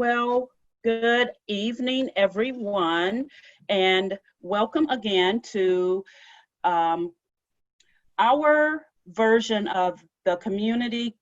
Well, good evening, everyone, and welcome again to um, our version of the community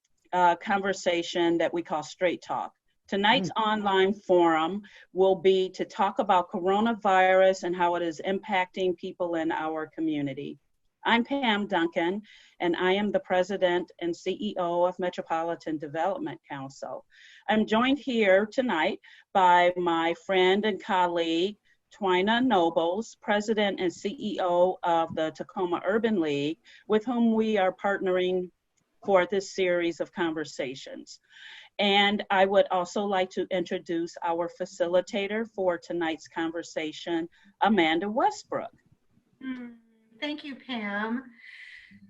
conversation that we call Straight Talk. Tonight's online forum will be to talk about coronavirus and how it is impacting people in our community. I'm Pam Duncan, and I am the President and CEO of Metropolitan Development Council. I'm joined here tonight by my friend and colleague, Twina Nobles, President and CEO of the Tacoma Urban League, with whom we are partnering for this series of conversations. And I would also like to introduce our facilitator for tonight's conversation, Amanda Westbrook. Thank you, Pam.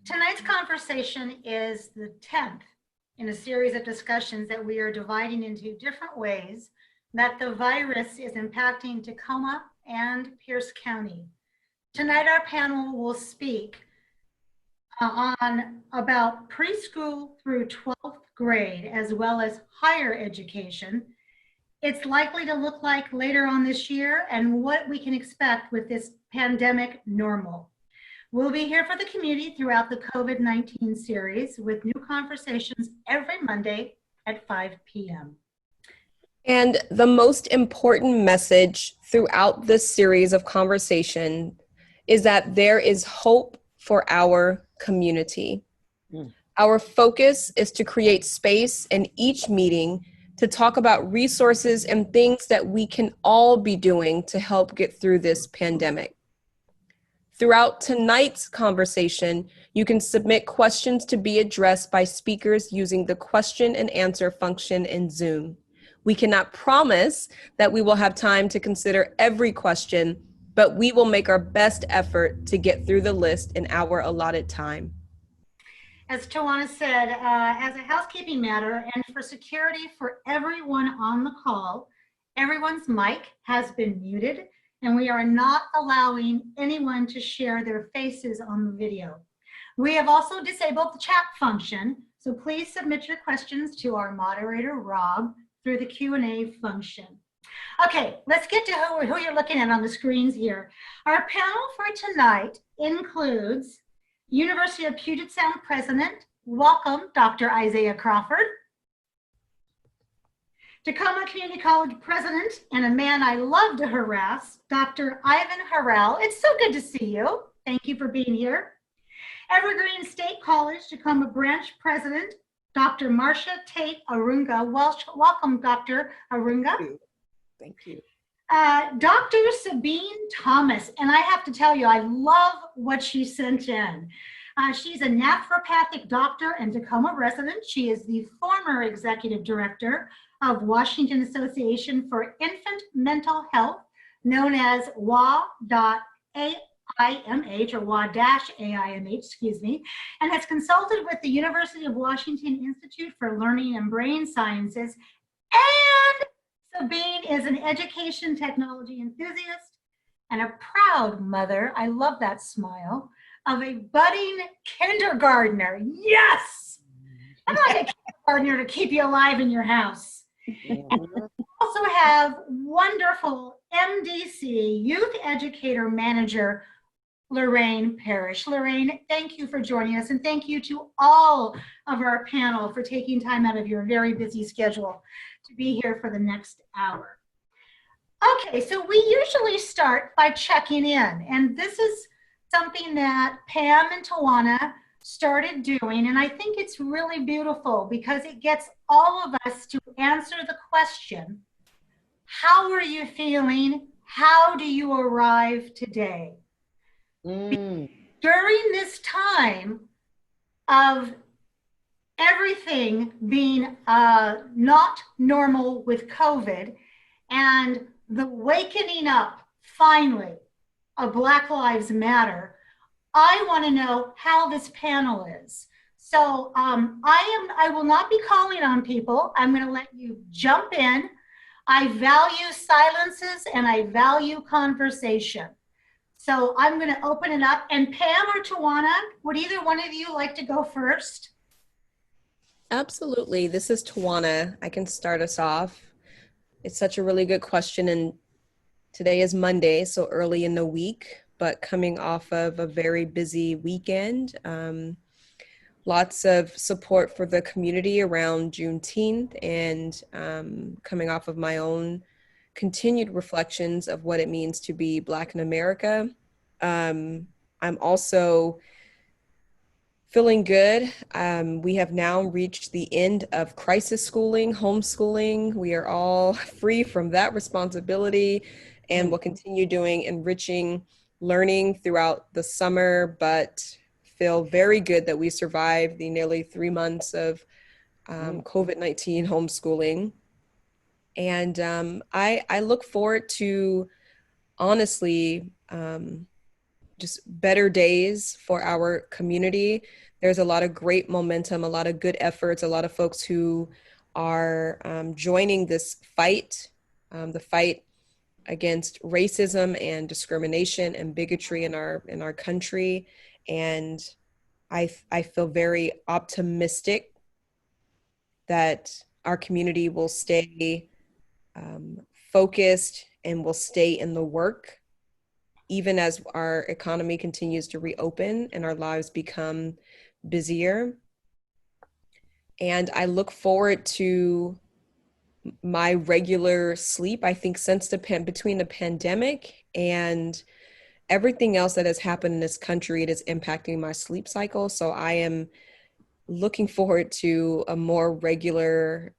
Tonight's conversation is the 10th in a series of discussions that we are dividing into different ways that the virus is impacting Tacoma and Pierce County. Tonight, our panel will speak on about preschool through 12th grade, as well as higher education. It's likely to look like later on this year and what we can expect with this pandemic normal. We'll be here for the community throughout the COVID-19 series with new conversations every Monday at 5 p.m. And the most important message throughout this series of conversation is that there is hope for our community. Our focus is to create space in each meeting to talk about resources and things that we can all be doing to help get through this pandemic. Throughout tonight's conversation, you can submit questions to be addressed by speakers using the question and answer function in Zoom. We cannot promise that we will have time to consider every question, but we will make our best effort to get through the list in our allotted time. As Tawana said, as a housekeeping matter and for security for everyone on the call, everyone's mic has been muted, and we are not allowing anyone to share their faces on the video. We have also disabled the chat function, so please submit your questions to our moderator, Rob, through the Q&A function. Okay, let's get to who you're looking at on the screens here. Our panel for tonight includes University of Puget Sound President, welcome, Dr. Isiaah Crawford. Tacoma Community College President, and a man I love to harass, Dr. Ivan Harrell. It's so good to see you. Thank you for being here. Evergreen State College Tacoma Branch President, Dr. Marcia Tate Arunga. Welcome, Dr. Arunga. Thank you. Dr. Sabine Thomas, and I have to tell you, I love what she sent in. She's a naturopathic doctor and Tacoma resident. She is the former executive director of Washington Association for Infant Mental Health, known as WA.AIMH or WA-AIMH, excuse me, and has consulted with the University of Washington Institute for Learning and Brain Sciences. And Sabine is an education technology enthusiast and a proud mother, I love that smile, of a budding kindergartner. Yes! I'm like a kindergartner to keep you alive in your house. We also have wonderful MDC Youth Educator Manager, Lorraine Parrish. Lorraine, thank you for joining us, and thank you to all of our panel for taking time out of your very busy schedule to be here for the next hour. Okay, so we usually start by checking in, and this is something that Pam and Tawana started doing, and I think it's really beautiful because it gets all of us to answer the question, how are you feeling? How do you arrive today? During this time of everything being not normal with COVID and the wakening up finally of Black Lives Matter, I want to know how this panel is. So I will not be calling on people. I'm going to let you jump in. I value silences and I value conversation. So I'm going to open it up. And Pam or Tawana, would either one of you like to go first? Absolutely. This is Tawana. I can start us off. It's such a really good question. And today is Monday, so early in the week, but coming off of a very busy weekend. Lots of support for the community around Juneteenth, and coming off of my own continued reflections of what it means to be Black in America. I'm also feeling good. We have now reached the end of crisis schooling, homeschooling. We are all free from that responsibility, and will continue doing enriching learning throughout the summer, but feel very good that we survived the nearly 3 months of COVID-19 homeschooling. And I look forward to, honestly, just better days for our community. There's a lot of great momentum, a lot of good efforts, a lot of folks who are joining this fight, the fight against racism and discrimination and bigotry in our country. And I feel very optimistic that our community will stay focused and will stay in the work, even as our economy continues to reopen and our lives become busier. And I look forward to my regular sleep. I think since between the pandemic and everything else that has happened in this country, it is impacting my sleep cycle. So I am looking forward to a more regular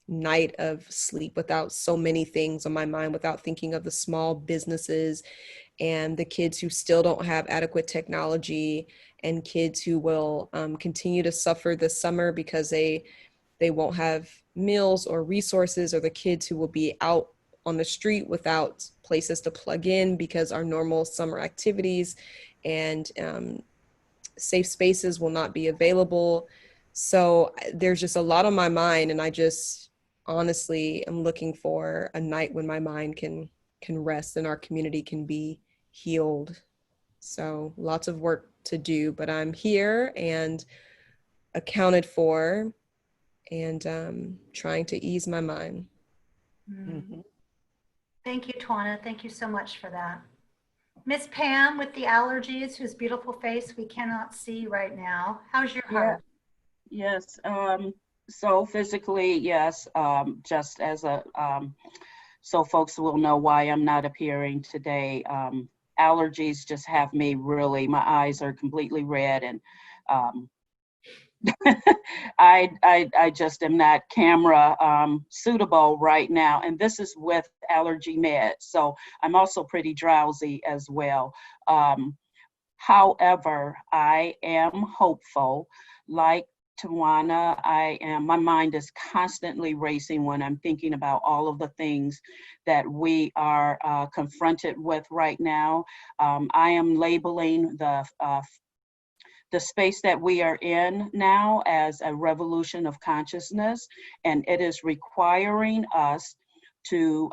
night of sleep without so many things on my mind, without thinking of the small businesses and the kids who still don't have adequate technology, and kids who will continue to suffer this summer because they won't have meals or resources, or the kids who will be out on the street without places to plug in because our normal summer activities and safe spaces will not be available. So there's just a lot on my mind, and I just honestly am looking for a night when my mind can rest and our community can be healed. So lots of work to do, but I'm here and accounted for, and trying to ease my mind. Mm-hmm. Thank you, Tawana. Thank you so much for that. Miss Pam with the allergies, whose beautiful face we cannot see right now. How's your heart? Yes. So physically, yes. Just as a so folks will know why I'm not appearing today. Allergies just have me really. My eyes are completely red, and I just am not camera suitable right now, and this is with allergy meds, so I'm also pretty drowsy as well. However, I am hopeful. Like Tawana, my mind is constantly racing when I'm thinking about all of the things that we are confronted with right now. I am labeling the space that we are in now as a revolution of consciousness, and it is requiring us to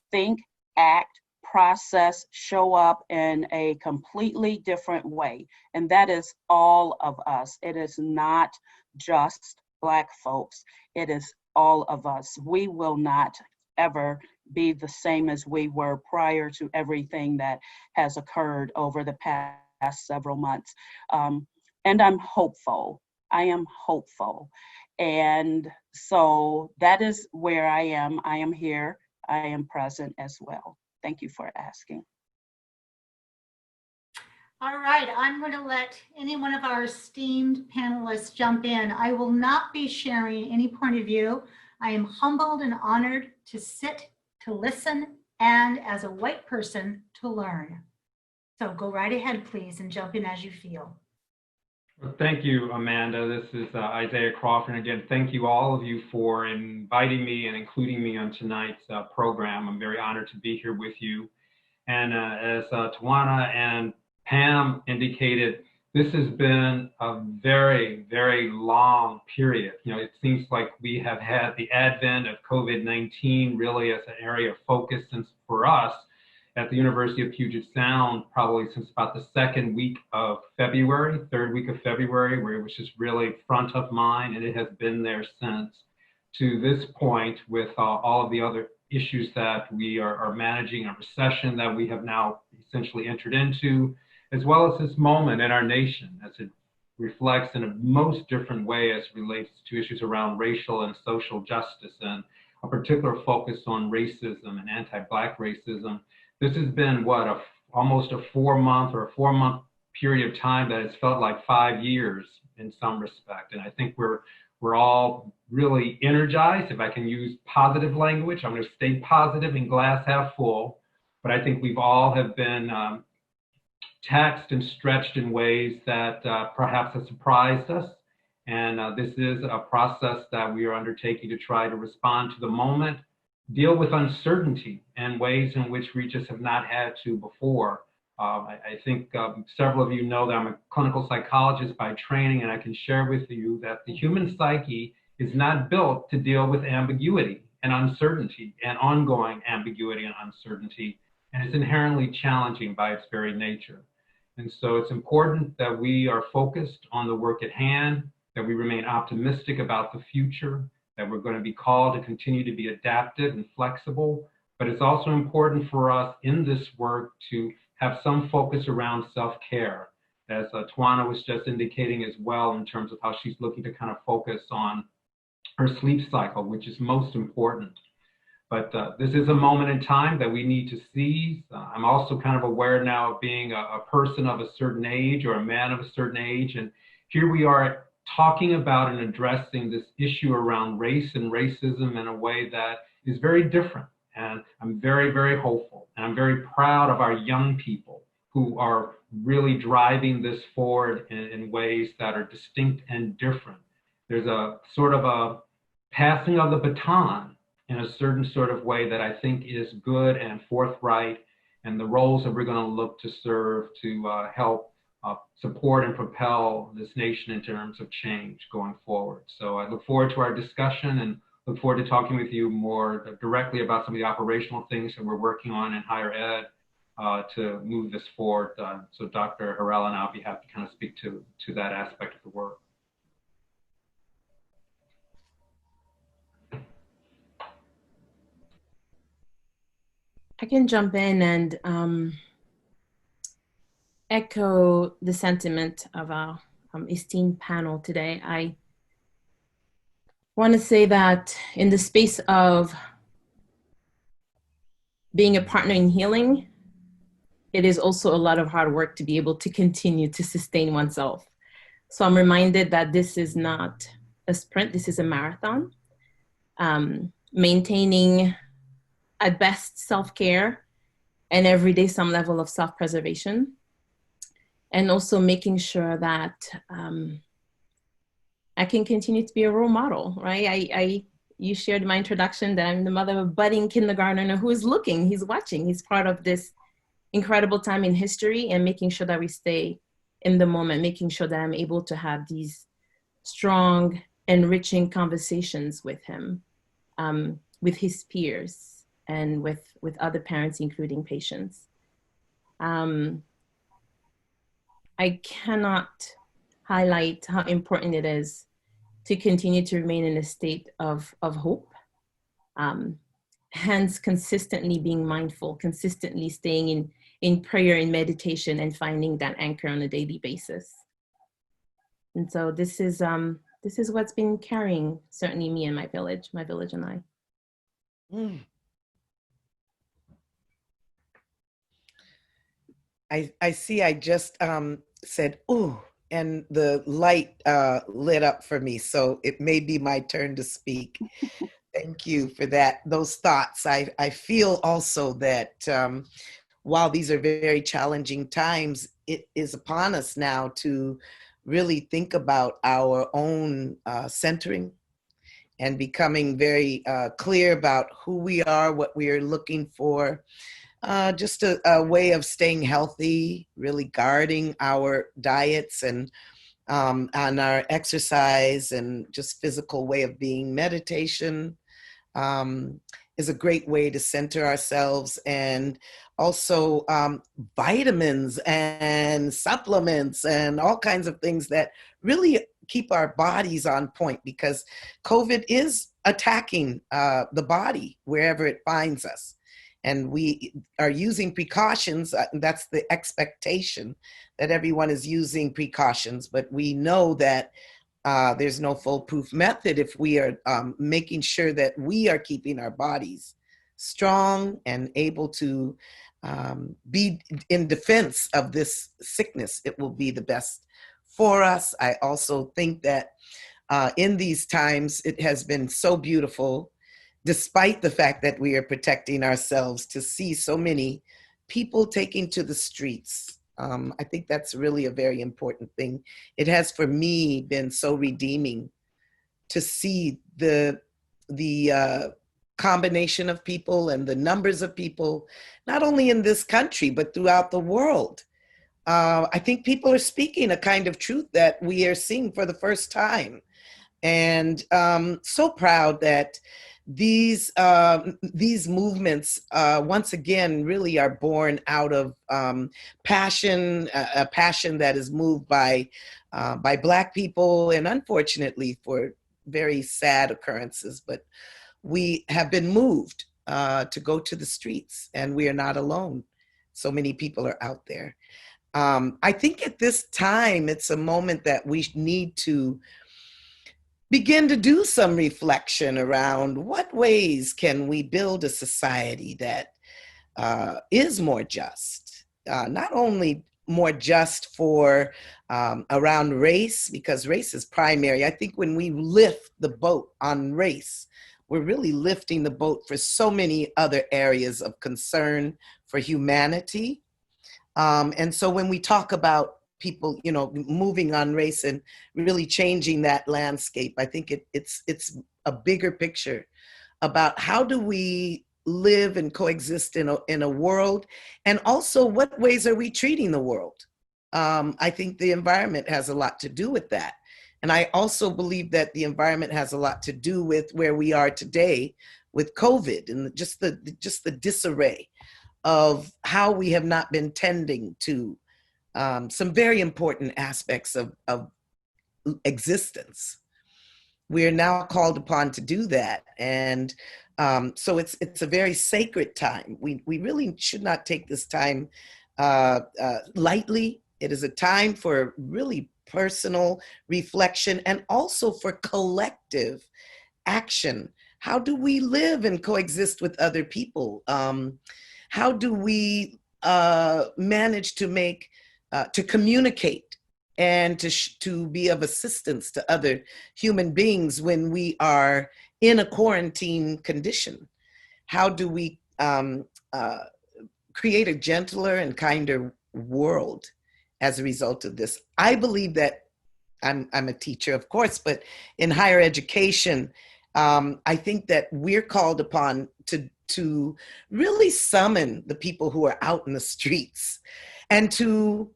think, act, process, show up in a completely different way. And that is all of us. It is not just Black folks. It is all of us. We will not ever be the same as we were prior to everything that has occurred over the past several months. And I'm hopeful. I am hopeful. And so that is where I am. I am here. I am present as well. Thank you for asking. All right, I'm going to let any one of our esteemed panelists jump in. I will not be sharing any point of view. I am humbled and honored to sit, to listen, and as a white person, to learn. So go right ahead, please, and jump in as you feel. Well, thank you, Amanda. This is Isiaah Crawford. And again, thank you all of you for inviting me and including me on tonight's program. I'm very honored to be here with you. And as Tawana and Pam indicated, this has been a very, very long period. You know, it seems like we have had the advent of COVID-19 really as an area of focus since for us at the University of Puget Sound, probably since about the second week of February, third week of February, where it was just really front of mind, and it has been there since. to this point with all of the other issues that we are managing, a recession that we have now essentially entered into, as well as this moment in our nation as it reflects in a most different way as it relates to issues around racial and social justice, and a particular focus on racism and anti-Black racism. This has been almost a 4-month period of time that has felt like 5 years in some respect. And I think we're all really energized. If I can use positive language, I'm going to stay positive and glass half full. But I think we've all have been taxed and stretched in ways that perhaps have surprised us. And this is a process that we are undertaking to try to respond to the moment, deal with uncertainty in ways in which we just have not had to before. I think several of you know that I'm a clinical psychologist by training, and I can share with you that the human psyche is not built to deal with ambiguity and uncertainty and ongoing ambiguity and uncertainty, and it's inherently challenging by its very nature. And so it's important that we are focused on the work at hand, that we remain optimistic about the future, that we're going to be called to continue to be adaptive and flexible. But it's also important for us in this work to have some focus around self-care, as Tawana was just indicating as well, in terms of how she's looking to kind of focus on her sleep cycle, which is most important. But this is a moment in time that we need to seize. I'm also kind of aware now of being a person of a certain age, or a man of a certain age, and here we are talking about and addressing this issue around race and racism in a way that is very different. And I'm very, very hopeful, and I'm very proud of our young people who are really driving this forward in ways that are distinct and different. There's a sort of a passing of the baton in a certain sort of way that I think is good and forthright, and the roles that we're going to look to serve to help support and propel this nation in terms of change going forward. So I look forward to our discussion and look forward to talking with you more directly about some of the operational things that we're working on in higher ed to move this forward. So Dr. Harrell and I'll be happy to kind of speak to that aspect of the work. I can jump in and echo the sentiment of our esteemed panel today. I want to say that in the space of being a partner in healing, it is also a lot of hard work to be able to continue to sustain oneself. So I'm reminded that this is not a sprint, this is a marathon. Maintaining at best self-care and every day some level of self-preservation, and also making sure that I can continue to be a role model, right? You shared in my introduction that I'm the mother of a budding kindergartner who is looking, he's watching, he's part of this incredible time in history, and making sure that we stay in the moment, making sure that I'm able to have these strong, enriching conversations with him, with his peers, and with other parents, including patients. I cannot highlight how important it is to continue to remain in a state of hope. Hence, consistently being mindful, consistently staying in prayer and meditation, and finding that anchor on a daily basis. And so this is what's been carrying certainly me and my village and I. Mm. I see I just said, ooh, and the light lit up for me. So it may be my turn to speak. Thank you for those thoughts. I feel also that while these are very challenging times, it is upon us now to really think about our own centering and becoming very clear about who we are, what we are looking for. Just a way of staying healthy, really guarding our diets and our exercise, and just physical way of being. Meditation is a great way to center ourselves, and also vitamins and supplements and all kinds of things that really keep our bodies on point, because COVID is attacking the body wherever it finds us. And we are using precautions. That's the expectation, that everyone is using precautions. But we know that there's no foolproof method if we are making sure that we are keeping our bodies strong and able to be in defense of this sickness. It will be the best for us. I also think that in these times, it has been so beautiful, despite the fact that we are protecting ourselves, to see so many people taking to the streets. I think that's really a very important thing. It has, for me, been so redeeming to see the combination of people and the numbers of people, not only in this country, but throughout the world. I think people are speaking a kind of truth that we are seeing for the first time. And so proud that these movements, once again, really are born out of passion, a passion that is moved by Black people, and unfortunately for very sad occurrences, but we have been moved to go to the streets, and we are not alone. So many people are out there. I think at this time, it's a moment that we need to begin to do some reflection around what ways can we build a society that is more just, not only more just for around race, because race is primary. I think when we lift the boat on race, we're really lifting the boat for so many other areas of concern for humanity. And so when we talk about people, moving on race and really changing that landscape, I think it's a bigger picture about how do we live and coexist in a world, and also what ways are we treating the world. I think the environment has a lot to do with that. And I also believe that the environment has a lot to do with where we are today with COVID and just the disarray of how we have not been tending to some very important aspects of existence. We are now called upon to do that. And so it's a very sacred time. We really should not take this time lightly. It is a time for really personal reflection and also for collective action. How do we live and coexist with other people? How do we manage to to communicate and to be of assistance to other human beings when we are in a quarantine condition? How do we create a gentler and kinder world as a result of this? I believe that I'm a teacher, of course, but in higher education, I think that we're called upon to really summon the people who are out in the streets and to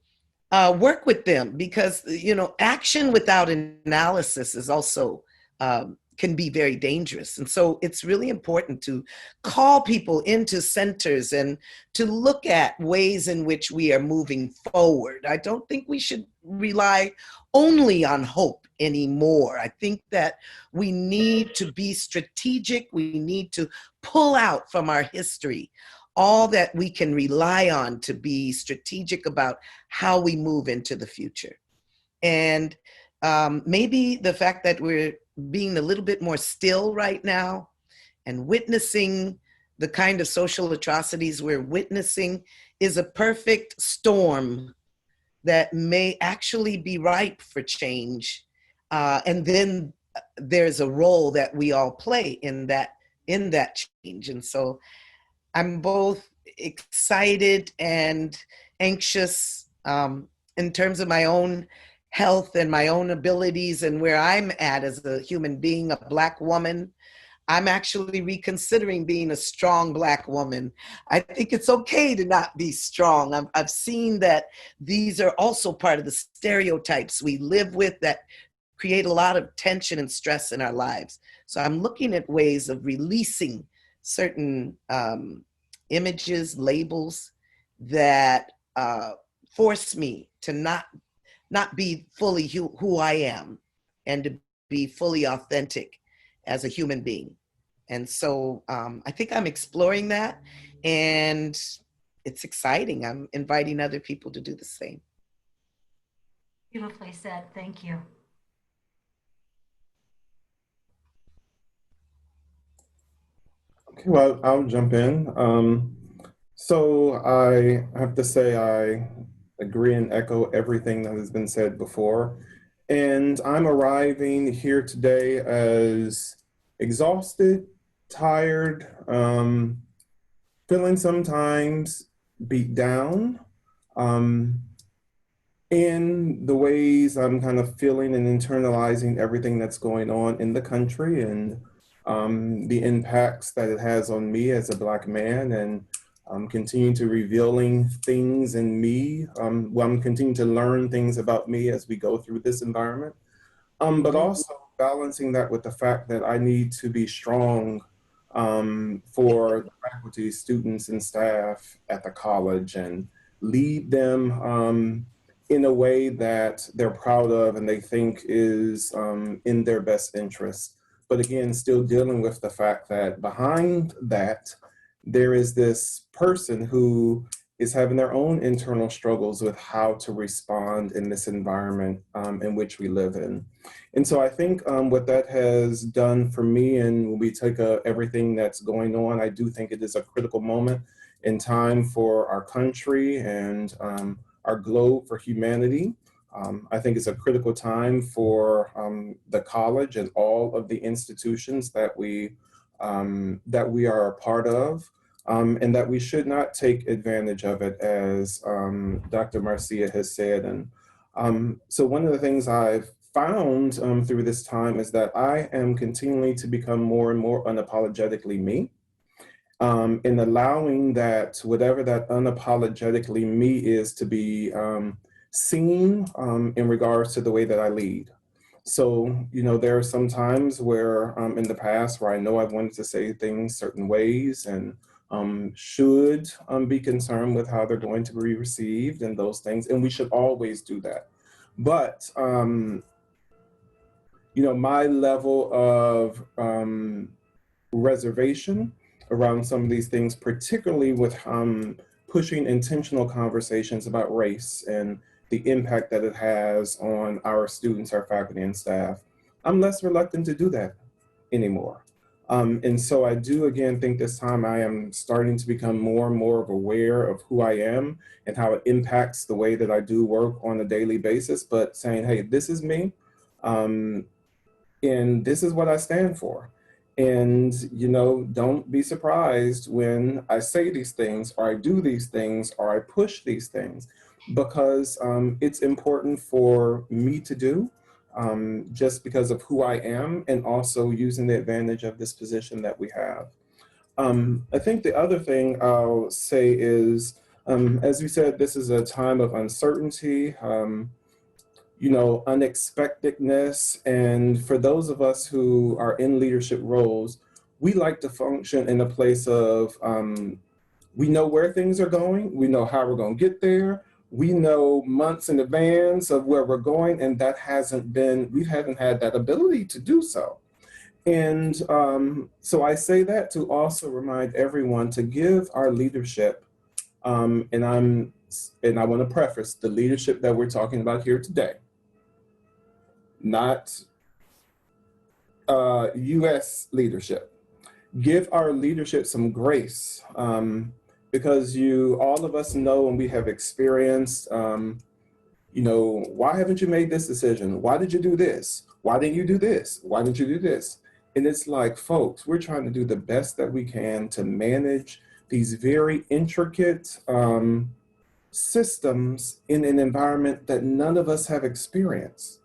work with them, because action without analysis is also can be very dangerous. And so it's really important to call people into centers and to look at ways in which we are moving forward. I don't think we should rely only on hope anymore. I think that we need to be strategic. We need to pull out from our history all that we can rely on to be strategic about how we move into the future. And maybe the fact that we're being a little bit more still right now and witnessing the kind of social atrocities we're witnessing is a perfect storm that may actually be ripe for change. And then there's a role that we all play in that change. And so I'm both excited and anxious in terms of my own health and my own abilities and where I'm at as a human being, a Black woman. I'm actually reconsidering being a strong Black woman. I think it's okay to not be strong. I've seen that these are also part of the stereotypes we live with that create a lot of tension and stress in our lives. So I'm looking at ways of releasing certain images, labels that force me to not be fully who I am. and to be fully authentic as a human being. And so I think I'm exploring that, and it's exciting. I'm inviting other people to do the same. Beautifully said. Thank you. Okay, well, I'll jump in. So I have to say I agree and echo everything that has been said before. And I'm arriving here today as exhausted, tired, feeling sometimes beat down. In the ways I'm kind of feeling and internalizing everything that's going on in the country, and the impacts that it has on me as a Black man, and continuing to revealing things in me. I'm continuing to learn things about me as we go through this environment, but also balancing that with the fact that I need to be strong for the faculty, students, and staff at the college, and lead them in a way that they're proud of and they think is in their best interest. But again, still dealing with the fact that behind that, there is this person who is having their own internal struggles with how to respond in this environment in which we live in. And so I think what that has done for me, and when we take everything that's going on, I do think it is a critical moment in time for our country and our globe, for humanity. I think it's a critical time for the college and all of the institutions that we are a part of. And that we should not take advantage of it, as Dr. Marcia has said. And so one of the things I've found through this time is that I am continuing to become more and more unapologetically me, in allowing that whatever that unapologetically me is to be seen in regards to the way that I lead. So, you know, there are some times where in the past where I know I've wanted to say things certain ways, and should be concerned with how they're going to be received and those things. And we should always do that. But, you know, my level of reservation around some of these things, particularly with pushing intentional conversations about race and the impact that it has on our students, our faculty and staff, I'm less reluctant to do that anymore. And so I do, again, think this time I am starting to become more and more aware of who I am and how it impacts the way that I do work on a daily basis, but saying, hey, this is me, and this is what I stand for. And, you know, don't be surprised when I say these things, or I do these things, or I push these things, because it's important for me to do. Just because of who I am, and also using the advantage of this position that we have. I think the other thing I'll say is, as we said, this is a time of uncertainty, you know, unexpectedness. And for those of us who are in leadership roles, we like to function in a place of, we know where things are going, we know how we're going to get there, we know months in advance of where we're going, and that we haven't had that ability to do so. And so I say that to also remind everyone to give our leadership, and I want to preface the leadership that we're talking about here today, not US leadership. Give our leadership some grace. Because all of us know, and we have experienced, you know, why haven't you made this decision? Why did you do this? Why didn't you do this? Why didn't you do this? And it's like, folks, we're trying to do the best that we can to manage these very intricate systems in an environment that none of us have experienced.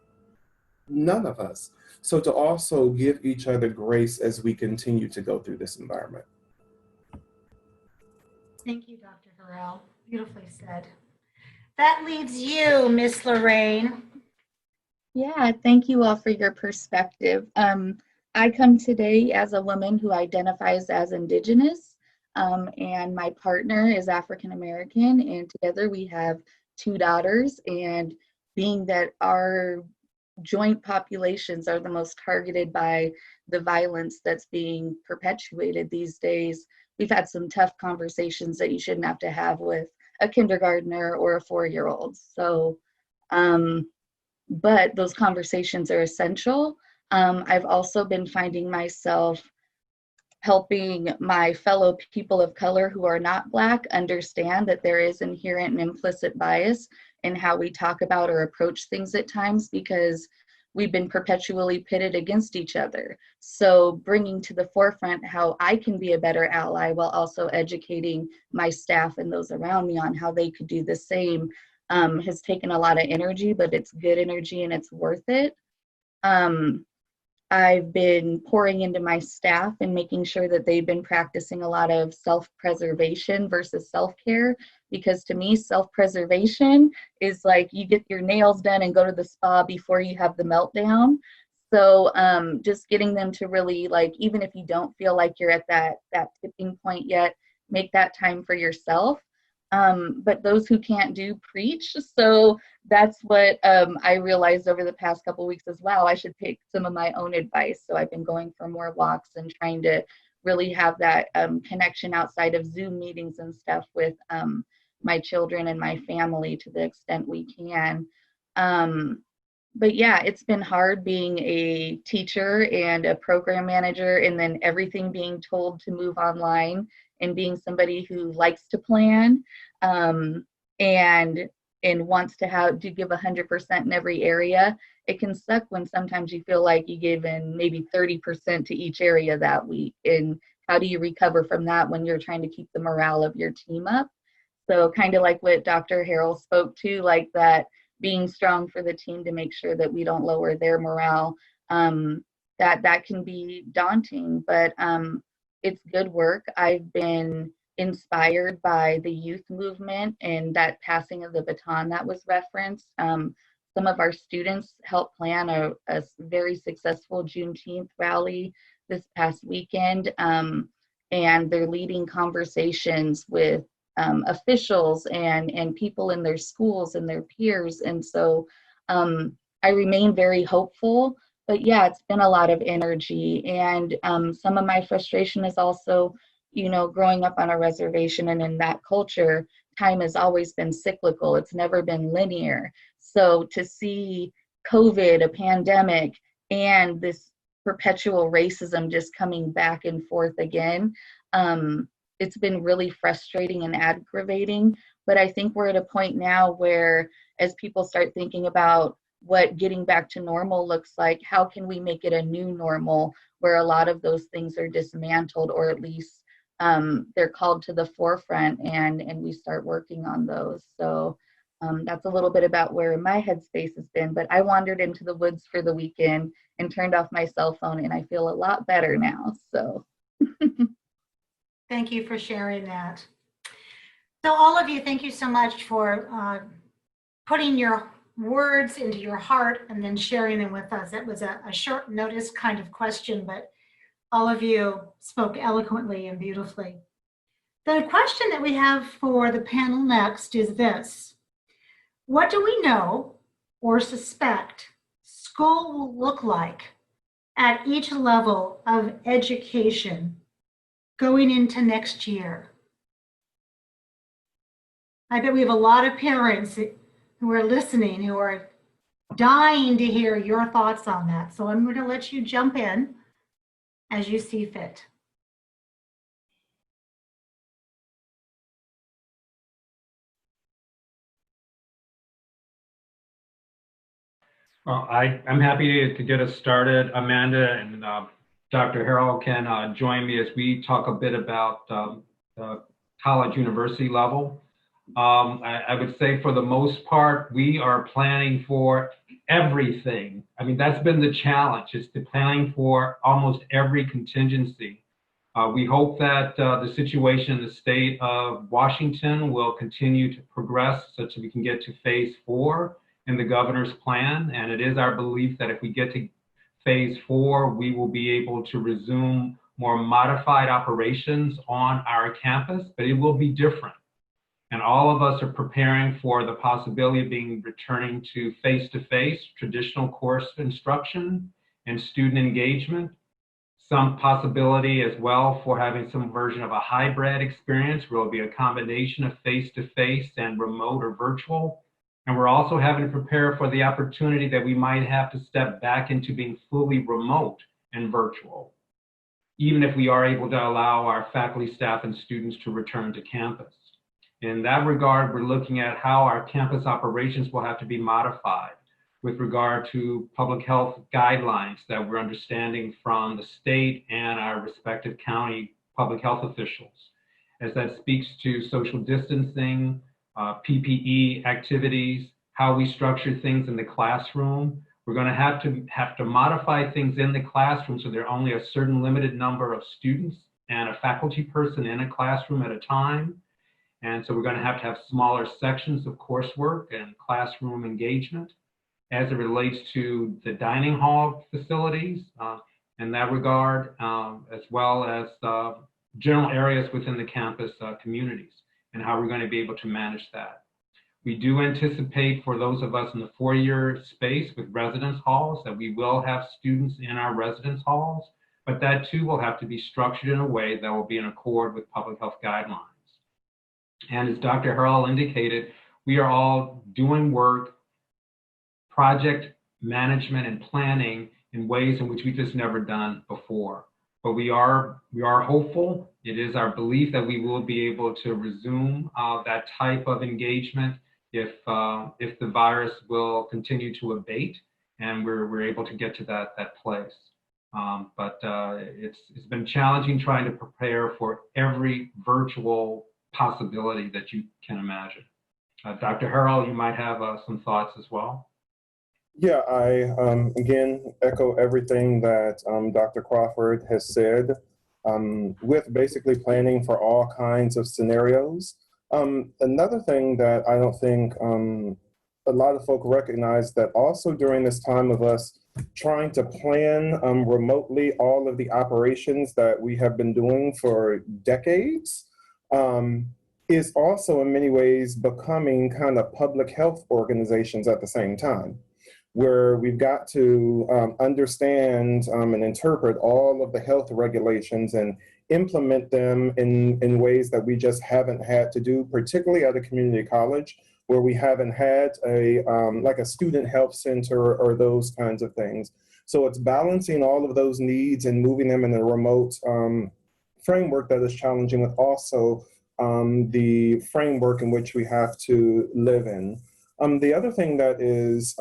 None of us. So to also give each other grace as we continue to go through this environment. Thank you, Dr. Harrell. Beautifully said. That leaves you, Miss Lorraine. Yeah, thank you all for your perspective. I come today as a woman who identifies as Indigenous, and my partner is African American, and together we have 2 daughters. And being that our joint populations are the most targeted by the violence that's being perpetuated these days. We've had some tough conversations that you shouldn't have to have with a kindergartner or a 4-year-old. So, but those conversations are essential. I've also been finding myself helping my fellow people of color who are not Black understand that there is inherent and implicit bias in how we talk about or approach things at times, because we've been perpetually pitted against each other. So bringing to the forefront how I can be a better ally while also educating my staff and those around me on how they could do the same has taken a lot of energy, but it's good energy and it's worth it. I've been pouring into my staff and making sure that they've been practicing a lot of self-preservation versus self-care, because to me, self-preservation is like you get your nails done and go to the spa before you have the meltdown. So just getting them to really, like, even if you don't feel like you're at that tipping point yet, make that time for yourself. But those who can't do, preach. So that's what I realized over the past couple of weeks as well. I should take some of my own advice. So I've been going for more walks and trying to really have that connection outside of Zoom meetings and stuff with my children and my family to the extent we can. But yeah, it's been hard being a teacher and a program manager, and then everything being told to move online, and being somebody who likes to plan and wants to give 100% in every area. It can suck when sometimes you feel like you gave in maybe 30% to each area that week. And how do you recover from that when you're trying to keep the morale of your team up? So kind of like what Dr. Harrell spoke to, like that being strong for the team to make sure that we don't lower their morale, that can be daunting, but it's good work. I've been inspired by the youth movement and that passing of the baton that was referenced. Some of our students helped plan a very successful Juneteenth rally this past weekend, and they're leading conversations with officials and people in their schools and their peers. And so I remain very hopeful. But yeah, it's been a lot of energy. And some of my frustration is also, growing up on a reservation and in that culture, time has always been cyclical. It's never been linear. So to see COVID, a pandemic, and this perpetual racism just coming back and forth again, it's been really frustrating and aggravating. But I think we're at a point now where, as people start thinking about what getting back to normal looks like, how can we make it a new normal where a lot of those things are dismantled, or at least they're called to the forefront, and we start working on those. So that's a little bit about where my headspace has been. But I wandered into the woods for the weekend and turned off my cell phone, and I feel a lot better now. So thank you for sharing that. So all of you, thank you so much for putting your words into your heart and then sharing them with us. That was a short notice kind of question, but all of you spoke eloquently and beautifully. The question that we have for the panel next is this: what do we know or suspect school will look like at each level of education going into next year? I bet we have a lot of parents who are listening, who are dying to hear your thoughts on that. So I'm going to let you jump in as you see fit. Well, I'm happy to get us started. Amanda and Dr. Harrell can join me as we talk a bit about the college university level. I would say for the most part, we are planning for everything. I mean, that's been the challenge, is to planning for almost every contingency. We hope that the situation in the state of Washington will continue to progress such that we can get to phase 4 in the governor's plan. And it is our belief that if we get to phase 4, we will be able to resume more modified operations on our campus, but it will be different. And all of us are preparing for the possibility of returning to face-to-face traditional course instruction and student engagement. Some possibility as well for having some version of a hybrid experience where it'll be a combination of face-to-face and remote or virtual. And we're also having to prepare for the opportunity that we might have to step back into being fully remote and virtual, even if we are able to allow our faculty, staff, and students to return to campus. In that regard, we're looking at how our campus operations will have to be modified with regard to public health guidelines that we're understanding from the state and our respective county public health officials, as that speaks to social distancing, PPE activities, how we structure things in the classroom. We're going to have to modify things in the classroom so there are only a certain limited number of students and a faculty person in a classroom at a time. And so we're going to have smaller sections of coursework and classroom engagement as it relates to the dining hall facilities in that regard, as well as general areas within the campus communities and how we're going to be able to manage that. We do anticipate for those of us in the four-year space with residence halls that we will have students in our residence halls, but that too will have to be structured in a way that will be in accord with public health guidelines. And as Dr. Harrell indicated, we are all doing work, project management and planning in ways in which we've just never done before. But we are hopeful. It is our belief that we will be able to resume that type of engagement if the virus will continue to abate and we're able to get to that place. But it's been challenging trying to prepare for every virtual possibility that you can imagine. Dr. Harrell, you might have some thoughts as well. Yeah, I again echo everything that Dr. Crawford has said, with basically planning for all kinds of scenarios. Another thing that I don't think a lot of folk recognize, that also during this time of us trying to plan remotely all of the operations that we have been doing for decades, is also in many ways becoming kind of public health organizations at the same time, where we've got to understand and interpret all of the health regulations and implement them in ways that we just haven't had to do, particularly at a community college, where we haven't had like a student health center or those kinds of things. So it's balancing all of those needs and moving them in a remote framework that is challenging, with also the framework in which we have to live in. The other thing that is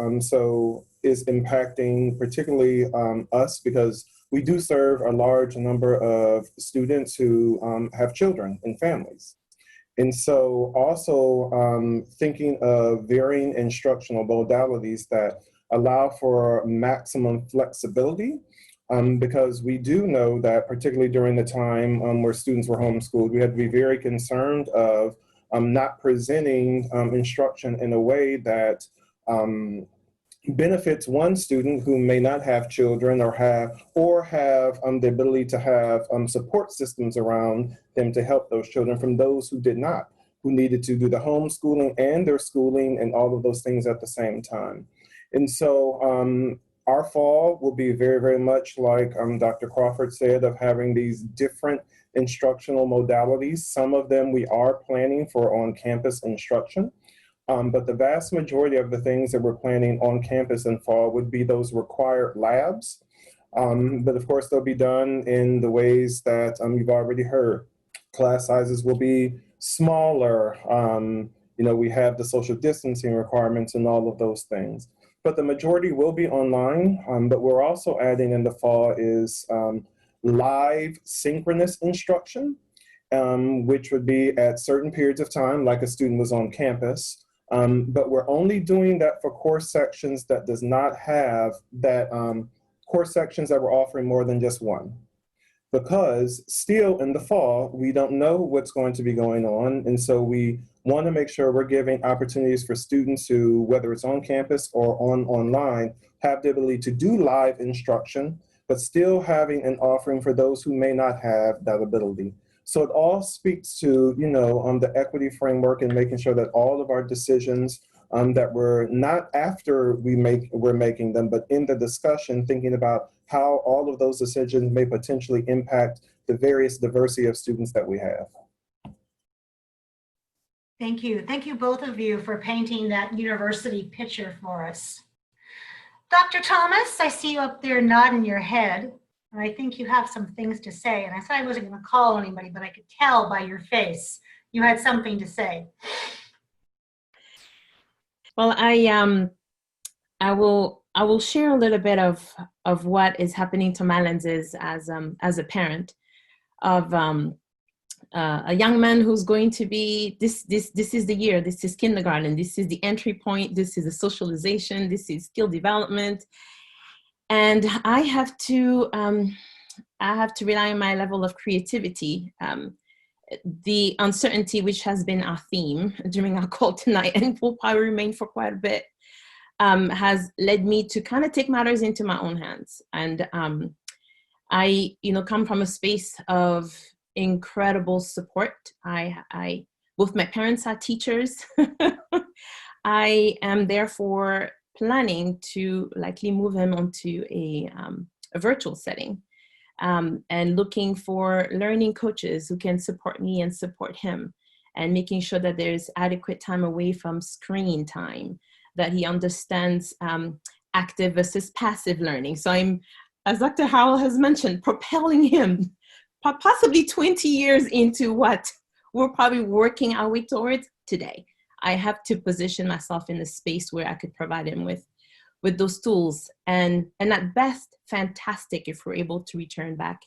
impacting particularly us, because we do serve a large number of students who have children and families. And so also thinking of varying instructional modalities that allow for maximum flexibility, because we do know that particularly during the time where students were homeschooled, we had to be very concerned of not presenting instruction in a way that benefits one student who may not have children or have the ability to have support systems around them to help those children from those who did not, who needed to do the homeschooling and their schooling and all of those things at the same time. And so our fall will be very, very much like Dr. Crawford said, of having these different instructional modalities. Some of them we are planning for on-campus instruction, but the vast majority of the things that we're planning on campus in fall would be those required labs. But of course, they'll be done in the ways that you've already heard. Class sizes will be smaller. We have the social distancing requirements and all of those things. But the majority will be online. But we're also adding in the fall is live synchronous instruction, which would be at certain periods of time, like a student was on campus. But we're only doing that for course sections that does not have that course sections that we're offering more than just one. Because still in the fall, we don't know what's going to be going on. And so we want to make sure we're giving opportunities for students who, whether it's on campus or online, have the ability to do live instruction, but still having an offering for those who may not have that ability. So it all speaks to, the equity framework and making sure that all of our decisions that we're not after we're making them, but in the discussion, thinking about how all of those decisions may potentially impact the various diversity of students that we have. Thank you. Thank you, both of you, for painting that university picture for us. Dr. Thomas, I see you up there nodding your head, and I think you have some things to say. And I said I wasn't going to call anybody, but I could tell by your face you had something to say. Well, I will share a little bit of what is happening to my lenses as a parent of a young man who's going to be this is the year, this is kindergarten, this is the entry point, this is the socialization, this is skill development, and I have to rely on my level of creativity. The uncertainty, which has been our theme during our call tonight and will probably remain for quite a bit, has led me to kind of take matters into my own hands. And I come from a space of incredible support. I both my parents are teachers. I am therefore planning to likely move him onto a virtual setting, and looking for learning coaches who can support me and support him, and making sure that there's adequate time away from screen time, that he understands active versus passive learning. So I'm, as Dr. Harrell has mentioned, propelling him possibly 20 years into what we're probably working our way towards today. I have to position myself in a space where I could provide him with those tools, and at best, fantastic if we're able to return back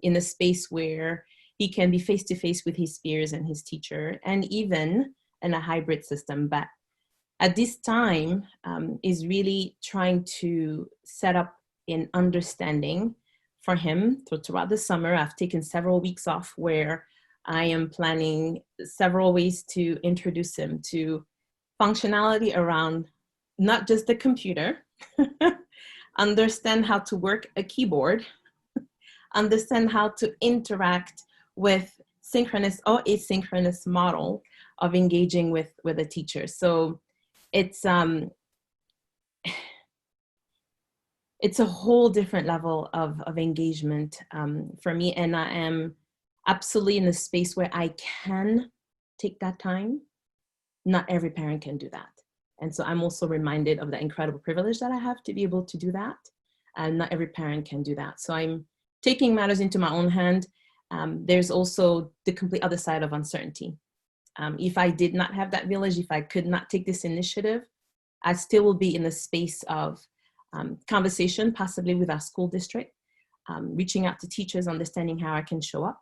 in a space where he can be face-to-face with his peers and his teacher, and even in a hybrid system. But at this time is really trying to set up an understanding for him. So throughout the summer, I've taken several weeks off where I am planning several ways to introduce him to functionality around not just the computer, understand how to work a keyboard, understand how to interact with synchronous or asynchronous model of engaging with a teacher. So it's a whole different level of engagement for me, and I am absolutely in a space where I can take that time. Not every parent can do that. And so I'm also reminded of the incredible privilege that I have to be able to do that. And not every parent can do that. So I'm taking matters into my own hand. There's also the complete other side of uncertainty. If I did not have that village, if I could not take this initiative, I still will be in a space of conversation, possibly with our school district, reaching out to teachers, understanding how I can show up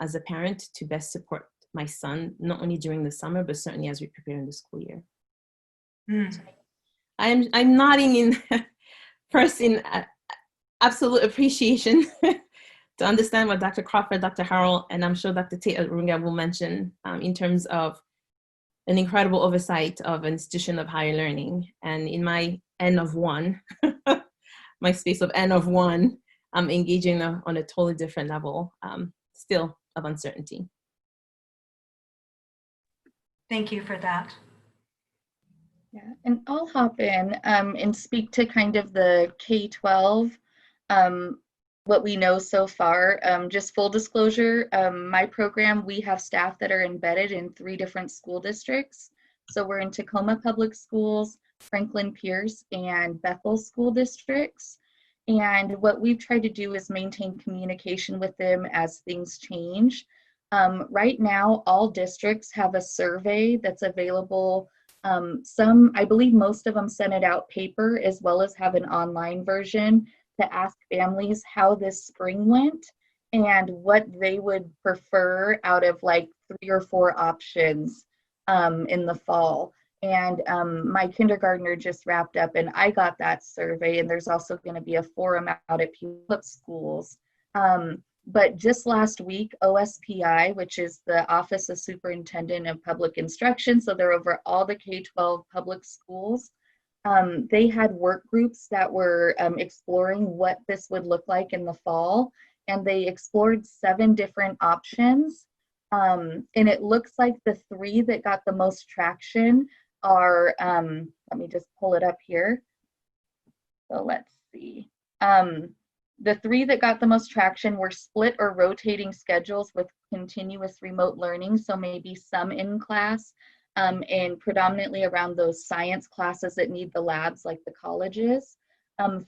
as a parent to best support my son, not only during the summer, but certainly as we prepare in the school year. So I'm nodding in first in absolute appreciation to understand what Dr. Crawford, Dr. Harrell, and I'm sure Dr. Tate Arunga will mention in terms of an incredible oversight of an institution of higher learning. And in my N of one, my space of N of one, I'm engaging on a totally different level, still of uncertainty. Thank you for that. Yeah, and I'll hop in and speak to kind of the K-12, what we know so far. Just full disclosure, my program, we have staff that are embedded in 3 different school districts. So we're in Tacoma Public Schools, Franklin Pierce, and Bethel school districts. And what we've tried to do is maintain communication with them as things change. Right now, all districts have a survey that's available. Some, I believe most of them send it out paper, as well as have an online version to ask families how this spring went and what they would prefer out of like 3 or 4 options in the fall. And my kindergartner just wrapped up and I got that survey, and there's also going to be a forum out at Puyallup schools. But just last week, OSPI, which is the Office of Superintendent of Public Instruction, so they're over all the K-12 public schools, they had work groups that were exploring what this would look like in the fall. and they explored 7 different options. And it looks like the 3 that got the most traction are, let me just pull it up here. So let's see. The 3 that got the most traction were split or rotating schedules with continuous remote learning, so maybe some in class, and predominantly around those science classes that need the labs like the colleges.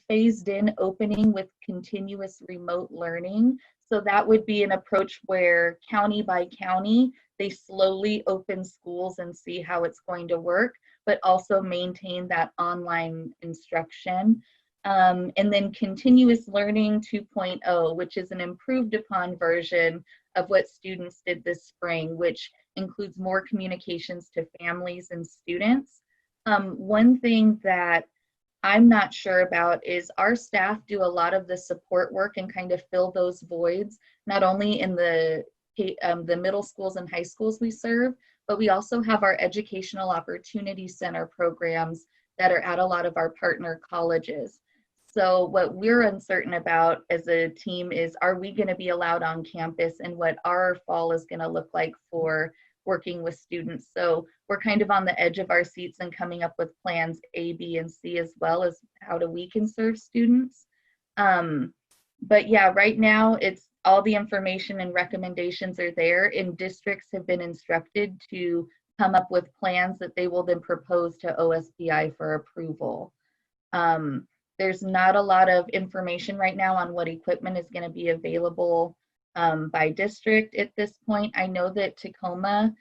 Phased in opening with continuous remote learning. So that would be an approach where county by county, they slowly open schools and see how it's going to work, but also maintain that online instruction. And then continuous learning 2.0, which is an improved upon version of what students did this spring, which includes more communications to families and students. One thing that I'm not sure about is our staff do a lot of the support work and kind of fill those voids, not only in the middle schools and high schools we serve, but we also have our Educational Opportunity Center programs that are at a lot of our partner colleges. So what we're uncertain about as a team is, are we going to be allowed on campus, and what our fall is going to look like for working with students. So we're kind of on the edge of our seats and coming up with plans A, B, and C, as well as how we can serve students. But yeah, right now it's all the information and recommendations are there, and districts have been instructed to come up with plans that they will then propose to OSPI for approval. There's not a lot of information right now on what equipment is going to be available by district at this point. I know that Tacoma,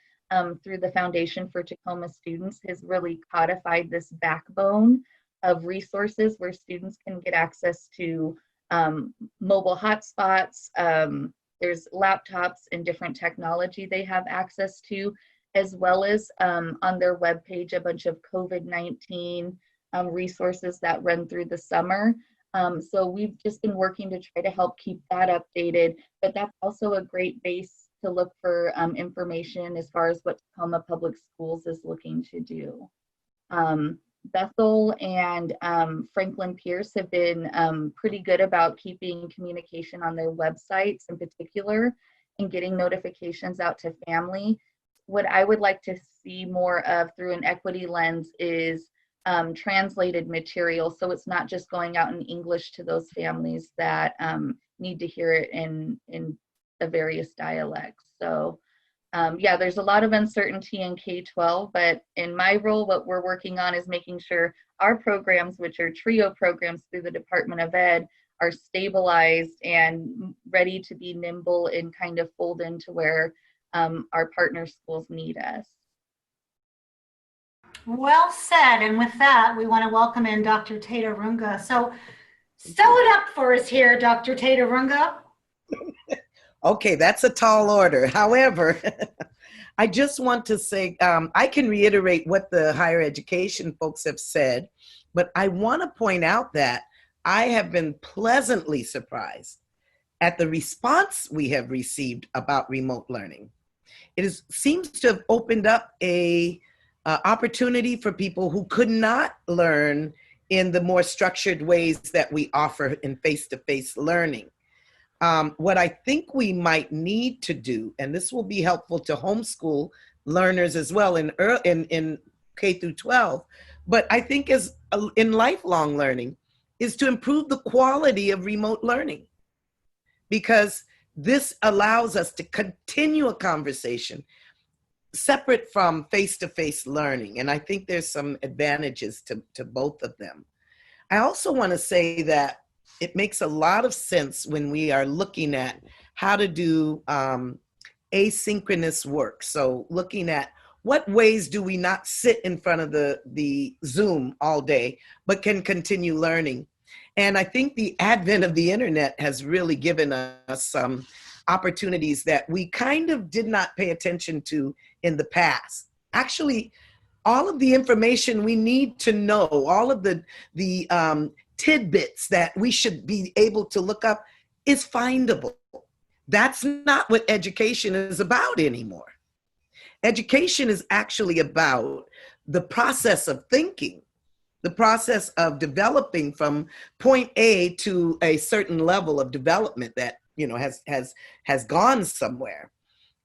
through the Foundation for Tacoma Students, has really codified this backbone of resources where students can get access to mobile hotspots. There's laptops and different technology they have access to, as well as on their webpage, a bunch of COVID-19 resources that run through the summer. So we've just been working to try to help keep that updated, but that's also a great base to look for information as far as what Tacoma Public Schools is looking to do. Bethel and Franklin Pierce have been pretty good about keeping communication on their websites in particular and getting notifications out to family. What I would like to see more of through an equity lens is translated material, so it's not just going out in English to those families that need to hear it in the various dialects. So yeah, there's a lot of uncertainty in K-12, but in my role, what we're working on is making sure our programs, which are TRIO programs through the Department of Ed, are stabilized and ready to be nimble and kind of fold into where our partner schools need us. Well said. And with that, we want to welcome in Dr. Tate Arunga. So sew it up for us here, Dr. Tate Arunga. Okay, that's a tall order. However, I just want to say, I can reiterate what the higher education folks have said, but I want to point out that I have been pleasantly surprised at the response we have received about remote learning. It seems to have opened up a opportunity for people who could not learn in the more structured ways that we offer in face-to-face learning. What I think we might need to do, and this will be helpful to homeschool learners as well in K through 12, but I think as in lifelong learning, is to improve the quality of remote learning, because this allows us to continue a conversation separate from face-to-face learning. And I think there's some advantages to both of them. I also want to say that it makes a lot of sense when we are looking at how to do asynchronous work. So looking at what ways do we not sit in front of the Zoom all day, but can continue learning. And I think the advent of the internet has really given us some opportunities that we kind of did not pay attention to in the past. Actually, all of the information we need to know, all of the tidbits that we should be able to look up is findable. That's not what education is about anymore. Education is actually about the process of thinking, the process of developing from point A to a certain level of development that has gone somewhere.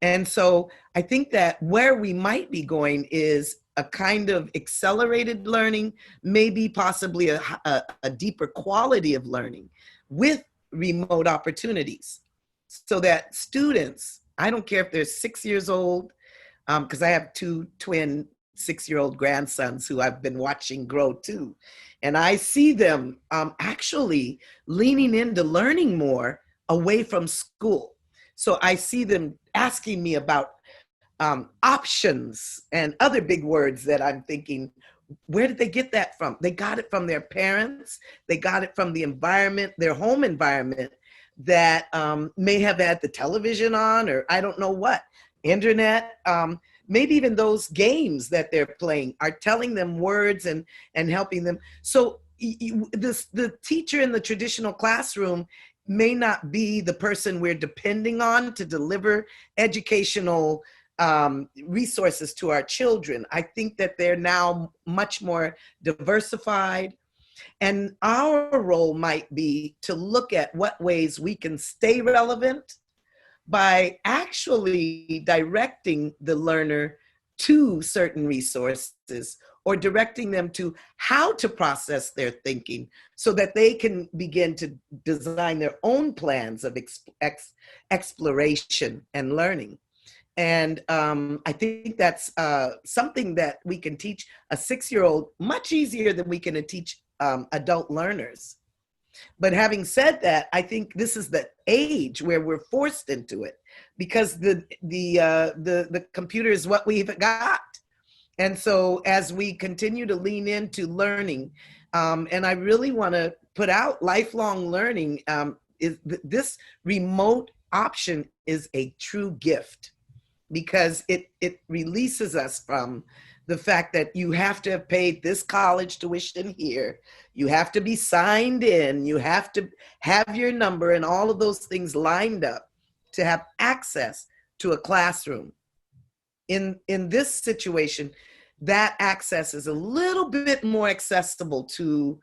And so I think that where we might be going is a kind of accelerated learning, maybe possibly a deeper quality of learning with remote opportunities, so that students, I don't care if they're 6 years old, because I have two twin 6-year-old grandsons who I've been watching grow too. And I see them actually leaning into learning more away from school. So I see them asking me about options and other big words that I'm thinking, where did they get that from? They got it from their parents. They got it from the environment, their home environment that may have had the television on, or I don't know what, internet. Maybe even those games that they're playing are telling them words and helping them. So the teacher in the traditional classroom may not be the person we're depending on to deliver educational resources to our children. I think that they're now much more diversified. And our role might be to look at what ways we can stay relevant by actually directing the learner to certain resources, or directing them to how to process their thinking so that they can begin to design their own plans of exploration and learning. And I think that's something that we can teach a 6-year-old much easier than we can teach adult learners. But having said that, I think this is the age where we're forced into it, because the computer is what we've got. And so as we continue to lean into learning, and I really want to put out lifelong learning, this remote option is a true gift, because it releases us from the fact that you have to have paid this college tuition here, you have to be signed in, you have to have your number and all of those things lined up to have access to a classroom. In this situation, that access is a little bit more accessible to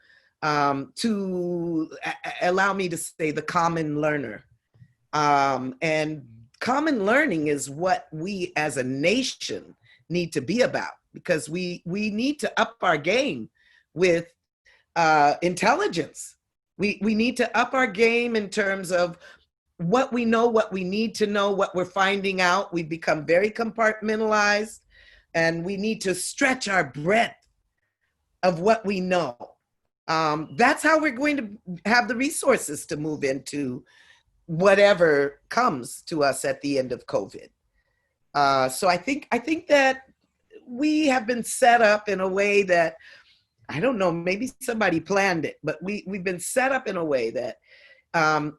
allow me to say the common learner. And common learning is what we as a nation need to be about, because we need to up our game with intelligence. We need to up our game in terms of what we know, what we need to know, what we're finding out. We've become very compartmentalized, and we need to stretch our breadth of what we know. That's how we're going to have the resources to move into whatever comes to us at the end of COVID. So I think that we have been set up in a way that, I don't know, maybe somebody planned it, but we've been set up in a way that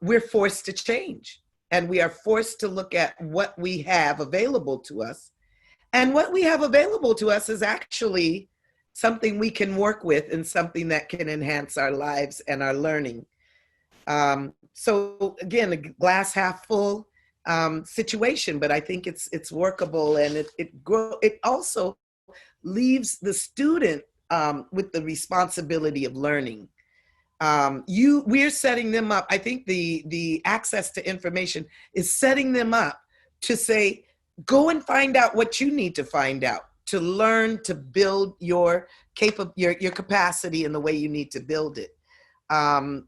we're forced to change, and we are forced to look at what we have available to us. And what we have available to us is actually something we can work with and something that can enhance our lives and our learning. So again, a glass half full situation, but I think it's workable, and it also leaves the student with the responsibility of learning. We're setting them up. I think the access to information is setting them up to say, go and find out what you need to find out to learn to build your capacity in the way you need to build it.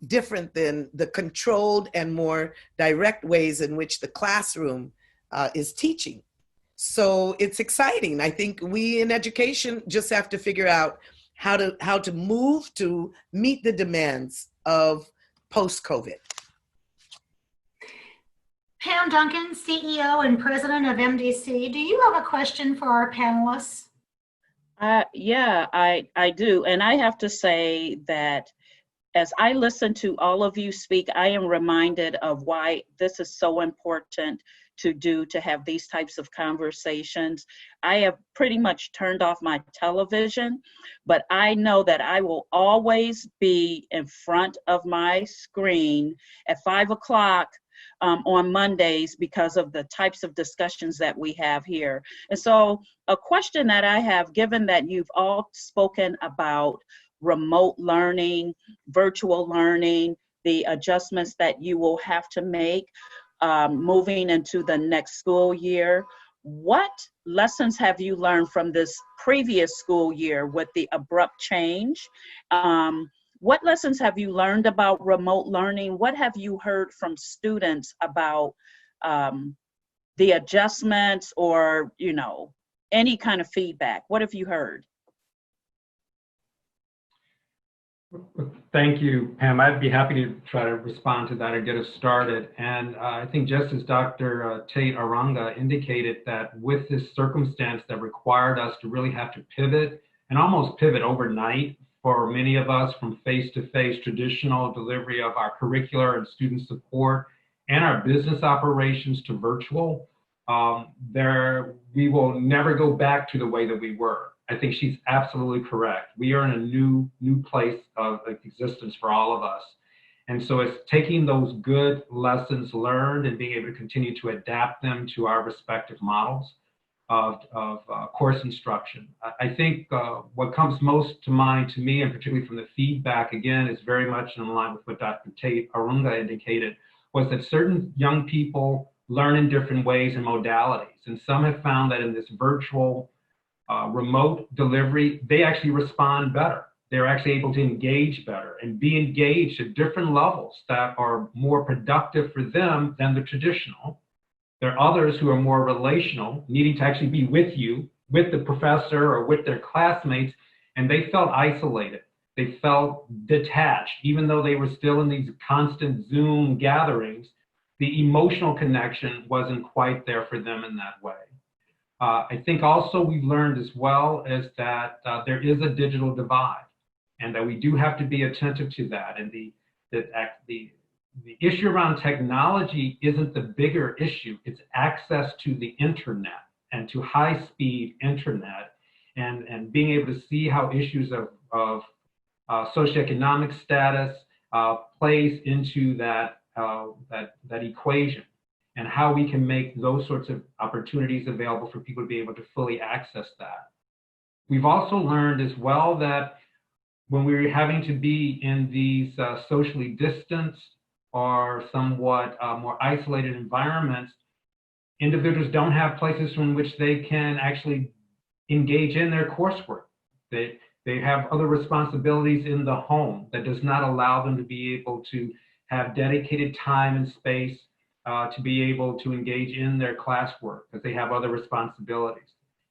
Different than the controlled and more direct ways in which the classroom is teaching. So it's exciting. I think we in education just have to figure out how to move to meet the demands of post-COVID. Pam Duncan, CEO and President of MDC, do you have a question for our panelists? Yeah, I do. And I have to say that as I listen to all of you speak, I am reminded of why this is so important to have these types of conversations. I have pretty much turned off my television, but I know that I will always be in front of my screen at 5 o'clock on Mondays because of the types of discussions that we have here. And so a question that I have, given that you've all spoken about remote learning, virtual learning, the adjustments that you will have to make moving into the next school year. What lessons have you learned from this previous school year with the abrupt change? What lessons have you learned about remote learning? What have you heard from students about the adjustments, or, you know, any kind of feedback? What have you heard? Thank you, Pam. I'd be happy to try to respond to that or get us started. And I think just as Dr. Tate Arunga indicated, that with this circumstance that required us to really have to pivot and almost pivot overnight for many of us from face-to-face traditional delivery of our curricular and student support and our business operations to virtual, we will never go back to the way that we were. I think she's absolutely correct. We are in a new place of existence for all of us. And so it's taking those good lessons learned and being able to continue to adapt them to our respective models of course instruction. I think what comes most to mind to me, and particularly from the feedback, again, is very much in line with what Dr. Tate Arunga indicated, was that certain young people learn in different ways and modalities. And some have found that in this virtual remote delivery, they actually respond better. They're actually able to engage better and be engaged at different levels that are more productive for them than the traditional. There are others who are more relational, needing to actually be with you, with the professor or with their classmates, and they felt isolated. They felt detached, even though they were still in these constant Zoom gatherings. The emotional connection wasn't quite there for them in that way. I think also we've learned as well is that there is a digital divide, and that we do have to be attentive to that. And the issue around technology isn't the bigger issue. It's access to the internet and to high-speed internet, and being able to see how issues of socioeconomic status plays into that equation, and how we can make those sorts of opportunities available for people to be able to fully access that. We've also learned as well that when we're having to be in these socially distanced or somewhat more isolated environments, individuals don't have places in which they can actually engage in their coursework. They have other responsibilities in the home that does not allow them to be able to have dedicated time and space to be able to engage in their classwork, because they have other responsibilities.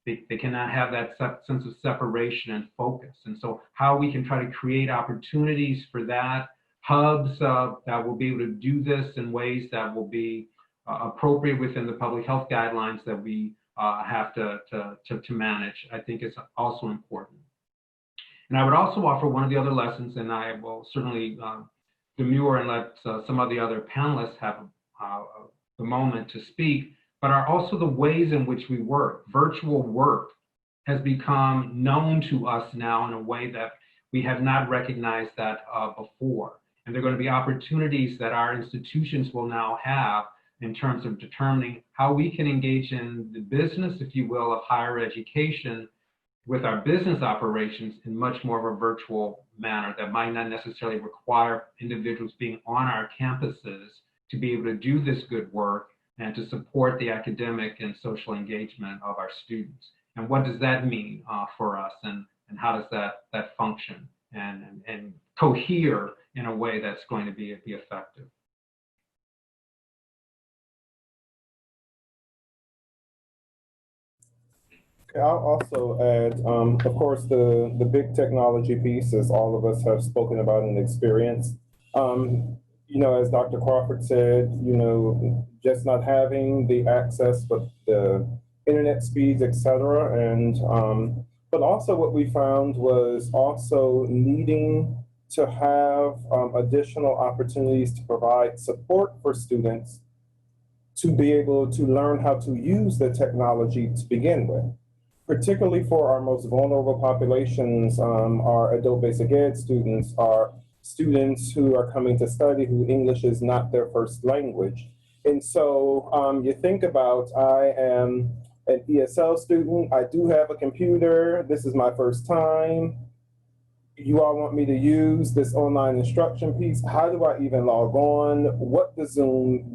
They cannot have that sense of separation and focus. And so how we can try to create opportunities for that, hubs that will be able to do this in ways that will be appropriate within the public health guidelines that we have to manage, I think is also important. And I would also offer one of the other lessons, and I will certainly demur and let some of the other panelists have the moment to speak, but are also the ways in which we work. Virtual work has become known to us now in a way that we have not recognized that before. And there are going to be opportunities that our institutions will now have in terms of determining how we can engage in the business, if you will, of higher education with our business operations in much more of a virtual manner that might not necessarily require individuals being on our campuses to be able to do this good work and to support the academic and social engagement of our students. And what does that mean for us, and how does that function and cohere in a way that's going to be effective? Okay, I'll also add, of course, the big technology piece, as all of us have spoken about and experienced. You know, as Dr. Crawford said, you know, just not having the access, but the internet speeds, et cetera. And, but also what we found was also needing to have additional opportunities to provide support for students to be able to learn how to use the technology to begin with, particularly for our most vulnerable populations, our adult basic ed students, our students who are coming to study who English is not their first language. And so you think about, I am an ESL student, I do have a computer, this is my first time. you all want me to use this online instruction piece. How do I even log on? What is Zoom?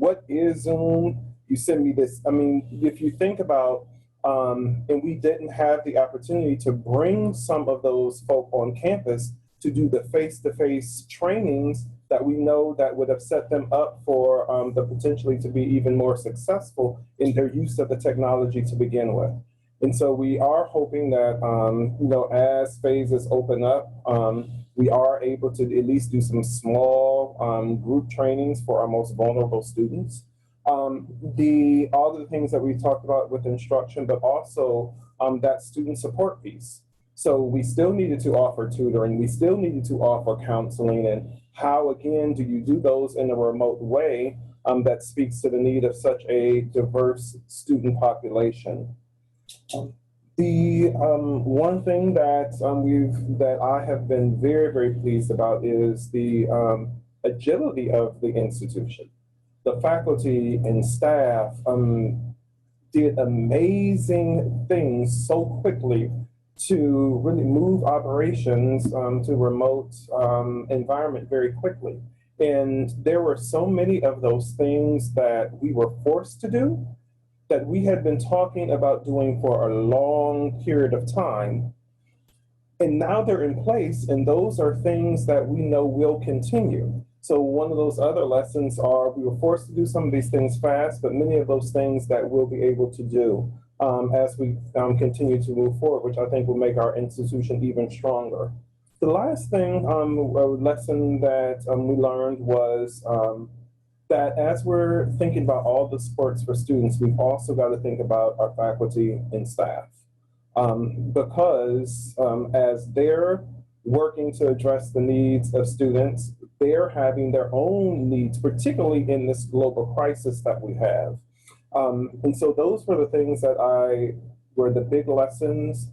You send me this. I mean, if you think about, and we didn't have the opportunity to bring some of those folk on campus to do the face-to-face trainings that we know that would have set them up for the potentially to be even more successful in their use of the technology to begin with. And so we are hoping that, as phases open up, we are able to at least do some small group trainings for our most vulnerable students. All the things that we talked about with instruction, but also that student support piece. So we still needed to offer tutoring. We still needed to offer counseling. And how, again, do you do those in a remote way that speaks to the need of such a diverse student population? The one thing that I have been very, very pleased about is the agility of the institution. The faculty and staff did amazing things so quickly to really move operations to remote environment very quickly. And there were so many of those things that we were forced to do that we had been talking about doing for a long period of time. And now they're in place, and those are things that we know will continue. So one of those other lessons are we were forced to do some of these things fast, but many of those things that we'll be able to do as we continue to move forward, which I think will make our institution even stronger. The last thing, a lesson that we learned was that as we're thinking about all the supports for students, we've also got to think about our faculty and staff. Because as they're working to address the needs of students, they're having their own needs, particularly in this global crisis that we have. And so those were the things that were the big lessons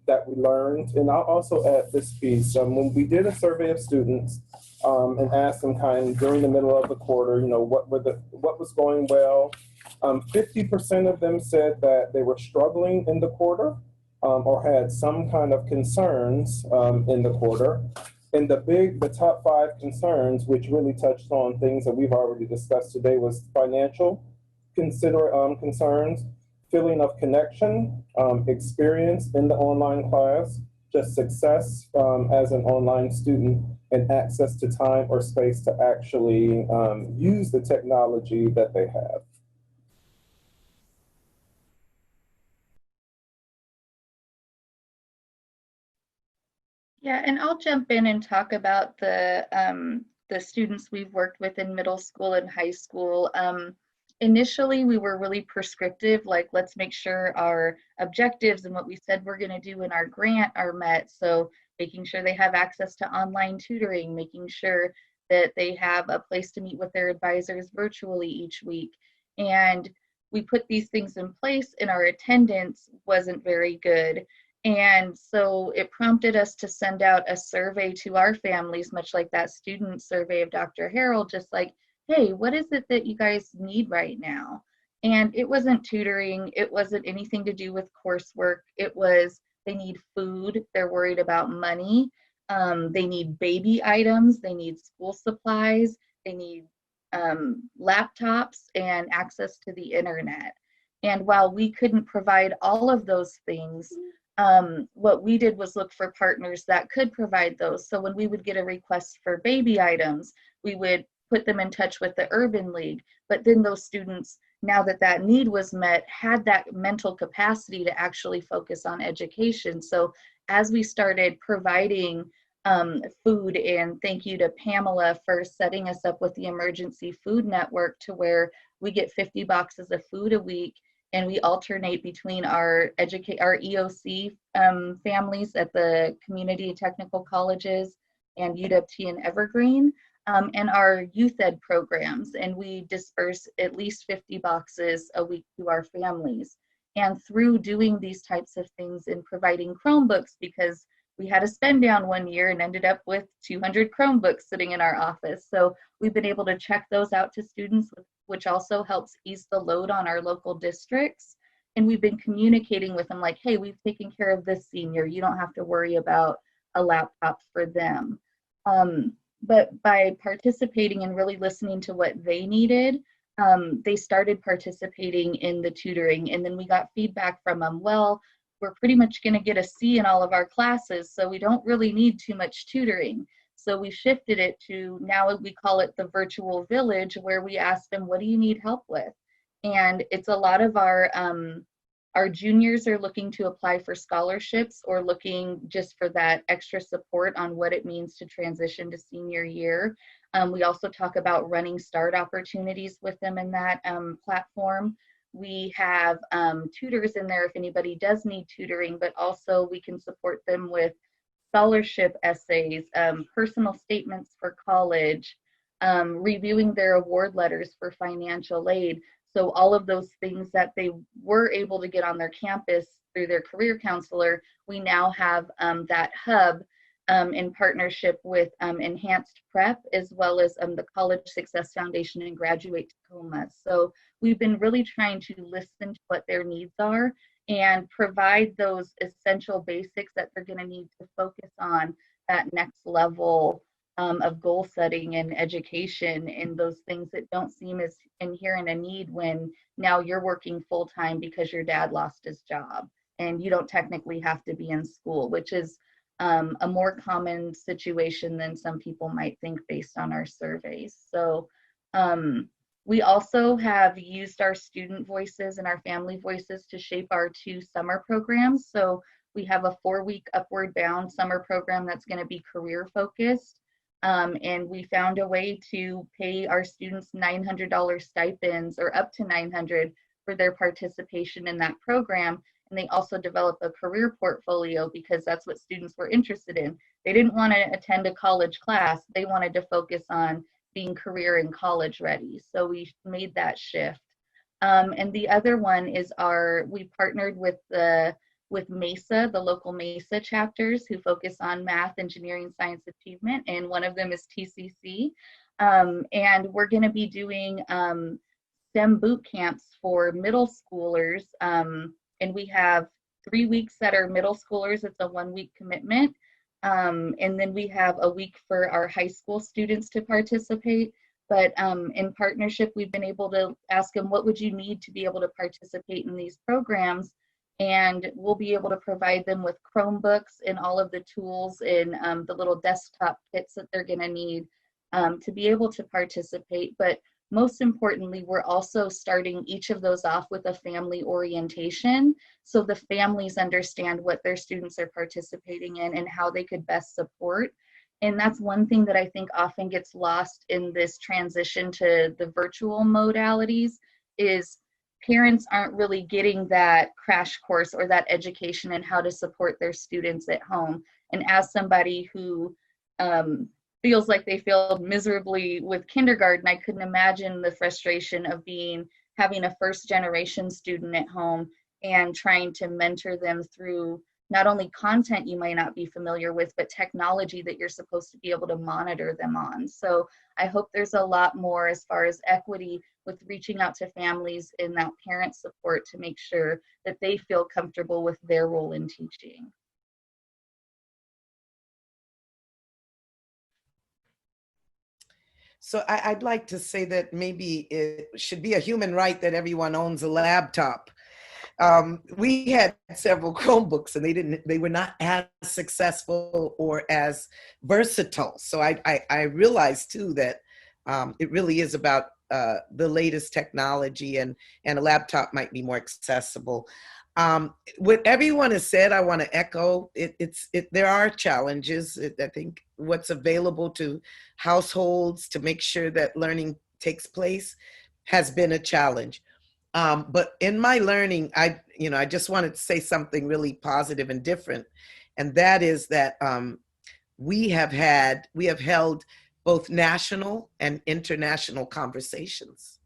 that we learned. And I'll also add this piece. When we did a survey of students and asked them during the middle of the quarter, what was going well, 50% of them said that they were struggling in the quarter or had some kind of concerns in the quarter. And the top 5 concerns, which really touched on things that we've already discussed today, was financial concerns, feeling of connection, experience in the online class, just success as an online student, and access to time or space to actually use the technology that they have. Yeah, and I'll jump in and talk about the students we've worked with in middle school and high school. Initially, we were really prescriptive, like let's make sure our objectives and what we said we're going to do in our grant are met. So making sure they have access to online tutoring, making sure that they have a place to meet with their advisors virtually each week. And we put these things in place and our attendance wasn't very good. And so it prompted us to send out a survey to our families, much like that student survey of Dr. Harrell, just like, hey, what is it that you guys need right now? And it wasn't tutoring. It wasn't anything to do with coursework. It was they need food. They're worried about money. They need baby items. They need school supplies. They need laptops and access to the internet. And while we couldn't provide all of those things, what we did was look for partners that could provide those. So when we would get a request for baby items, we would put them in touch with the Urban League. But then those students, now that that need was met, had that mental capacity to actually focus on education. So as we started providing food, and thank you to Pamela for setting us up with the Emergency Food Network to where we get 50 boxes of food a week, and we alternate between our EOC families at the community technical colleges and UWT and Evergreen. And our youth ed programs, and we disperse at least 50 boxes a week to our families. And through doing these types of things and providing Chromebooks, because we had a spend down one year and ended up with 200 Chromebooks sitting in our office. So we've been able to check those out to students, which also helps ease the load on our local districts. And we've been communicating with them like, hey, we've taken care of this senior. You don't have to worry about a laptop for them. But by participating and really listening to what they needed, they started participating in the tutoring. And then we got feedback from them, well, we're pretty much going to get a C in all of our classes, so we don't really need too much tutoring. So we shifted it to, now we call it the virtual village, where we ask them, what do you need help with? And it's a lot of our juniors are looking to apply for scholarships or looking just for that extra support on what it means to transition to senior year. We also talk about running start opportunities with them in that platform. We have tutors in there if anybody does need tutoring, but also we can support them with scholarship essays, personal statements for college, reviewing their award letters for financial aid. So all of those things that they were able to get on their campus through their career counselor, we now have that hub in partnership with Enhanced Prep, as well as the College Success Foundation and Graduate Tacoma. So we've been really trying to listen to what their needs are and provide those essential basics that they're going to need to focus on that next level of goal setting and education, and those things that don't seem as inherent a need when now you're working full time because your dad lost his job and you don't technically have to be in school, which is a more common situation than some people might think based on our surveys. So we also have used our student voices and our family voices to shape our 2 summer programs. So we have a 4-week Upward Bound summer program that's going to be career focused. And we found a way to pay our students $900 stipends, or up to $900 for their participation in that program. And they also develop a career portfolio because that's what students were interested in. They didn't want to attend a college class. They wanted to focus on being career and college ready. So we made that shift. And the other one is we partnered with MESA, the local MESA chapters, who focus on math, engineering, science achievement, and one of them is TCC. And we're going to be doing STEM boot camps for middle schoolers. And we have 3 weeks that are middle schoolers. It's a 1-week commitment. And then we have a week for our high school students to participate. But in partnership, we've been able to ask them, what would you need to be able to participate in these programs? And we'll be able to provide them with Chromebooks and all of the tools and the little desktop kits that they're going to need to be able to participate. But most importantly, we're also starting each of those off with a family orientation, so the families understand what their students are participating in and how they could best support. And that's one thing that I think often gets lost in this transition to the virtual modalities, is parents aren't really getting that crash course or that education in how to support their students at home. And as somebody who feels like they failed miserably with kindergarten, I couldn't imagine the frustration of having a first generation student at home and trying to mentor them through not only content you might not be familiar with, but technology that you're supposed to be able to monitor them on. So I hope there's a lot more as far as equity with reaching out to families and that parent support to make sure that they feel comfortable with their role in teaching. So I'd like to say that maybe it should be a human right that everyone owns a laptop. We had several Chromebooks and they were not as successful or as versatile. So I realized too that it really is about the latest technology, and a laptop might be more accessible. What everyone has said, I want to echo. There are challenges. I think what's available to households to make sure that learning takes place has been a challenge. But in my learning, I just wanted to say something really positive and different, and that is that we have held both national and international conversations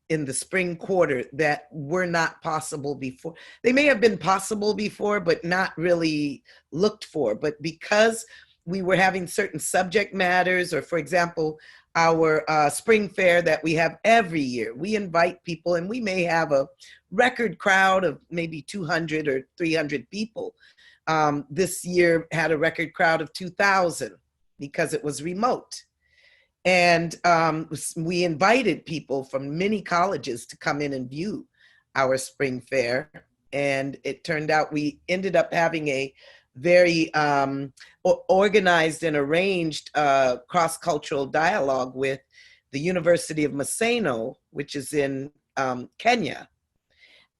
in the spring quarter that were not possible before. They may have been possible before, but not really looked for. But because we were having certain subject matters, or for example, our spring fair that we have every year. We invite people, and we may have a record crowd of maybe 200 or 300 people. This year had a record crowd of 2,000 because it was remote. And we invited people from many colleges to come in and view our spring fair. And it turned out we ended up having a very organized and arranged cross-cultural dialogue with the University of Maseno, which is in Kenya.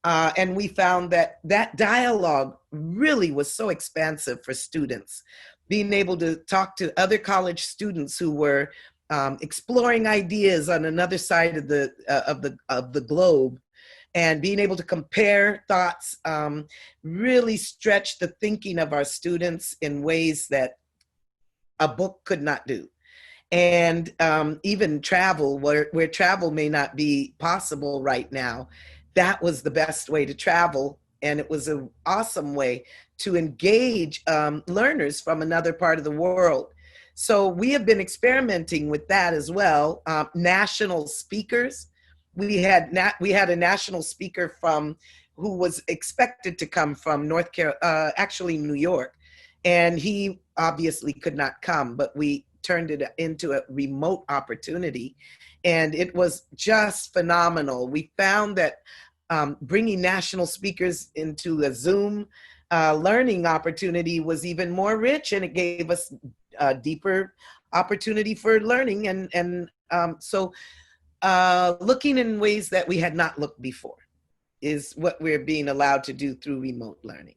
And we found that that dialogue really was so expansive for students, being able to talk to other college students who were exploring ideas on another side of the globe, and being able to compare thoughts really stretched the thinking of our students in ways that a book could not do. And even travel, where travel may not be possible right now, that was the best way to travel. And it was an awesome way to engage learners from another part of the world. So we have been experimenting with that as well. National speakers. We had a national speaker who was expected to come from New York, and he obviously could not come, but we turned it into a remote opportunity, and it was just phenomenal. We found that bringing national speakers into a Zoom learning opportunity was even more rich, and it gave us a deeper opportunity for learning, and so looking in ways that we had not looked before is what we're being allowed to do through remote learning.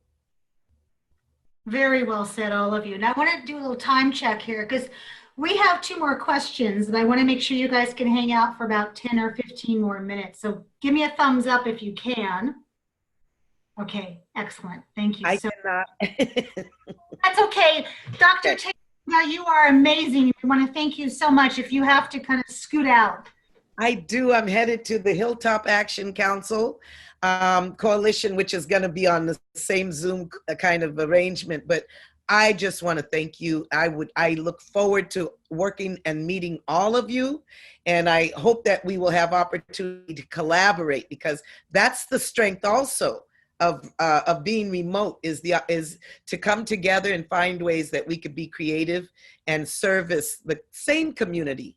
Very well said, all of you. Now I want to do a little time check here because we have 2 more questions, and I want to make sure you guys can hang out for about 10 or 15 more minutes. So give me a thumbs up if you can. Okay, excellent. Thank you. I cannot. That's okay. Dr. Tate, now you are amazing. I want to thank you so much. If you have to kind of scoot out. I do. I'm headed to the Hilltop Action Council coalition, which is going to be on the same Zoom kind of arrangement. But I just want to thank you. I look forward to working and meeting all of you. And I hope that we will have opportunity to collaborate, because that's the strength also of being remote, is to come together and find ways that we could be creative and service the same community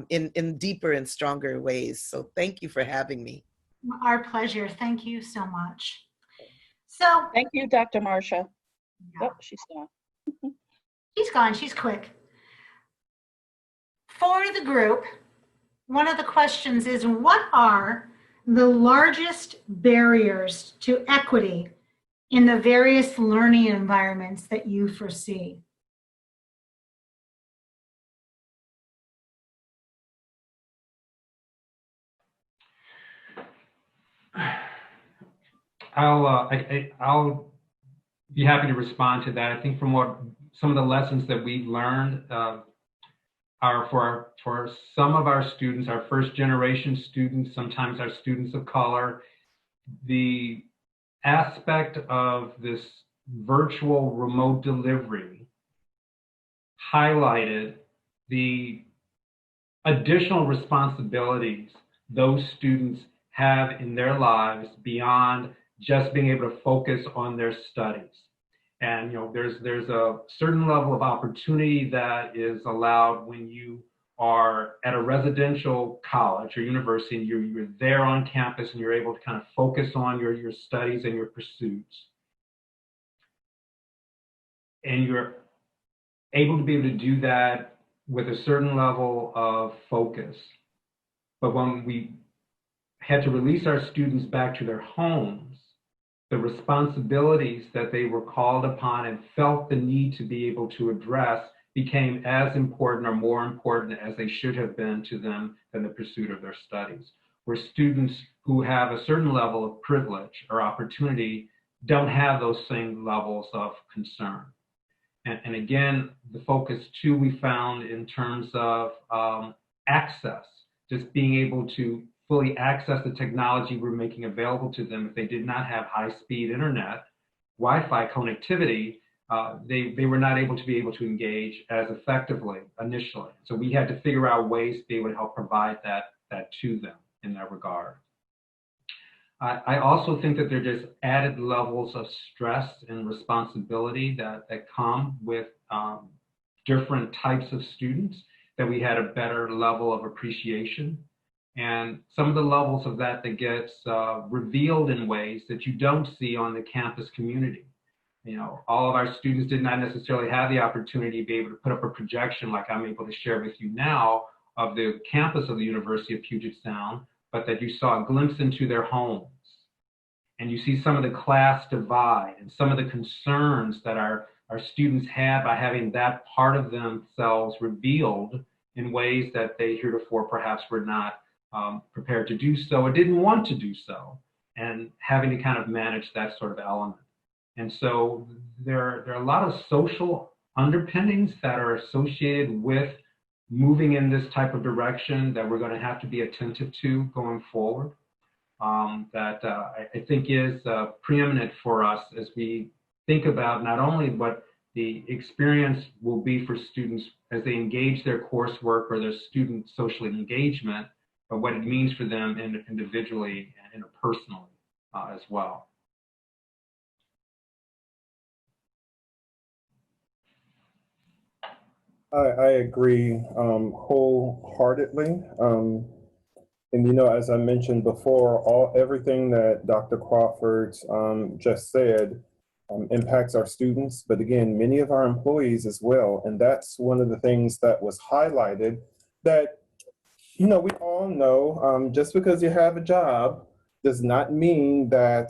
in deeper and stronger ways. So thank you for having me. Our pleasure. Thank you so much. So Thank you, Dr. Marcia. yeah. Oh, she's gone. She's gone. She's quick. For the group, one of the questions is, what are the largest barriers to equity in the various learning environments that you foresee? I'll be happy to respond to that. I think from what some of the lessons that we've learned are for some of our students, our first generation students, sometimes our students of color, the aspect of this virtual remote delivery highlighted the additional responsibilities those students have in their lives beyond just being able to focus on their studies. And there's a certain level of opportunity that is allowed when you are at a residential college or university, and you're there on campus and you're able to kind of focus on your studies and your pursuits. And you're able to do that with a certain level of focus. But when we had to release our students back to their homes, the responsibilities that they were called upon and felt the need to be able to address became as important or more important as they should have been to them than the pursuit of their studies. Where students who have a certain level of privilege or opportunity don't have those same levels of concern. And again, the focus too we found in terms of access, just being able to fully access the technology we're making available to them. If they did not have high-speed internet, Wi-Fi connectivity, they were not able to engage as effectively initially. So we had to figure out ways to be able to help provide that to them in that regard. I also think that there are just added levels of stress and responsibility that come with different types of students, that we had a better level of appreciation. And some of the levels of that gets revealed in ways that you don't see on the campus community. You know, all of our students did not necessarily have the opportunity to be able to put up a projection like I'm able to share with you now of the campus of the University of Puget Sound, but that you saw a glimpse into their homes. And you see some of the class divide and some of the concerns that our students had by having that part of themselves revealed in ways that they heretofore perhaps were not prepared to do so or didn't want to do so, and having to kind of manage that sort of element. And so there are a lot of social underpinnings that are associated with moving in this type of direction that we're going to have to be attentive to going forward, that I think is preeminent for us as we think about not only what the experience will be for students as they engage their coursework or their student social engagement, but what it means for them individually and interpersonally as well. I agree wholeheartedly. And you know, as I mentioned before, everything that Dr. Crawford just said impacts our students, but again, many of our employees as well. And that's one of the things that was highlighted, that, you know, we all know just because you have a job does not mean that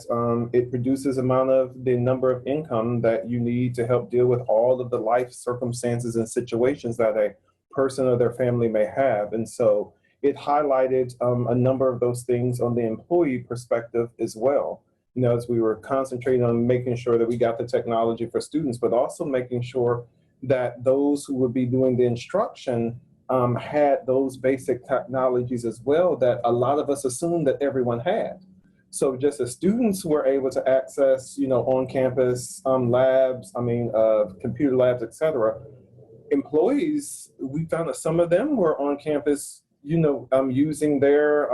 it produces the number of income that you need to help deal with all of the life circumstances and situations that a person or their family may have. And so it highlighted a number of those things on the employee perspective as well. You know, as we were concentrating on making sure that we got the technology for students, but also making sure that those who would be doing the instruction had those basic technologies as well that a lot of us assumed that everyone had. So just as students were able to access, you know, on-campus labs, computer labs, et cetera, employees, we found that some of them were on campus, you know, using their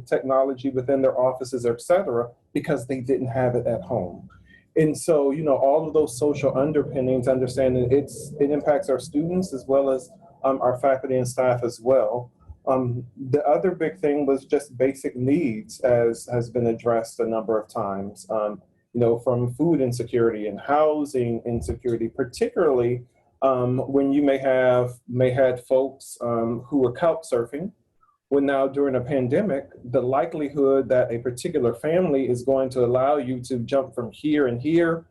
technology within their offices, et cetera, because they didn't have it at home. And so, you know, all of those social underpinnings, understanding it impacts our students as well as our faculty and staff as well. The other big thing was just basic needs, as has been addressed a number of times, you know, from food insecurity and housing insecurity, particularly when you may had folks who were couch surfing, when now during a pandemic, the likelihood that a particular family is going to allow you to jump from here and here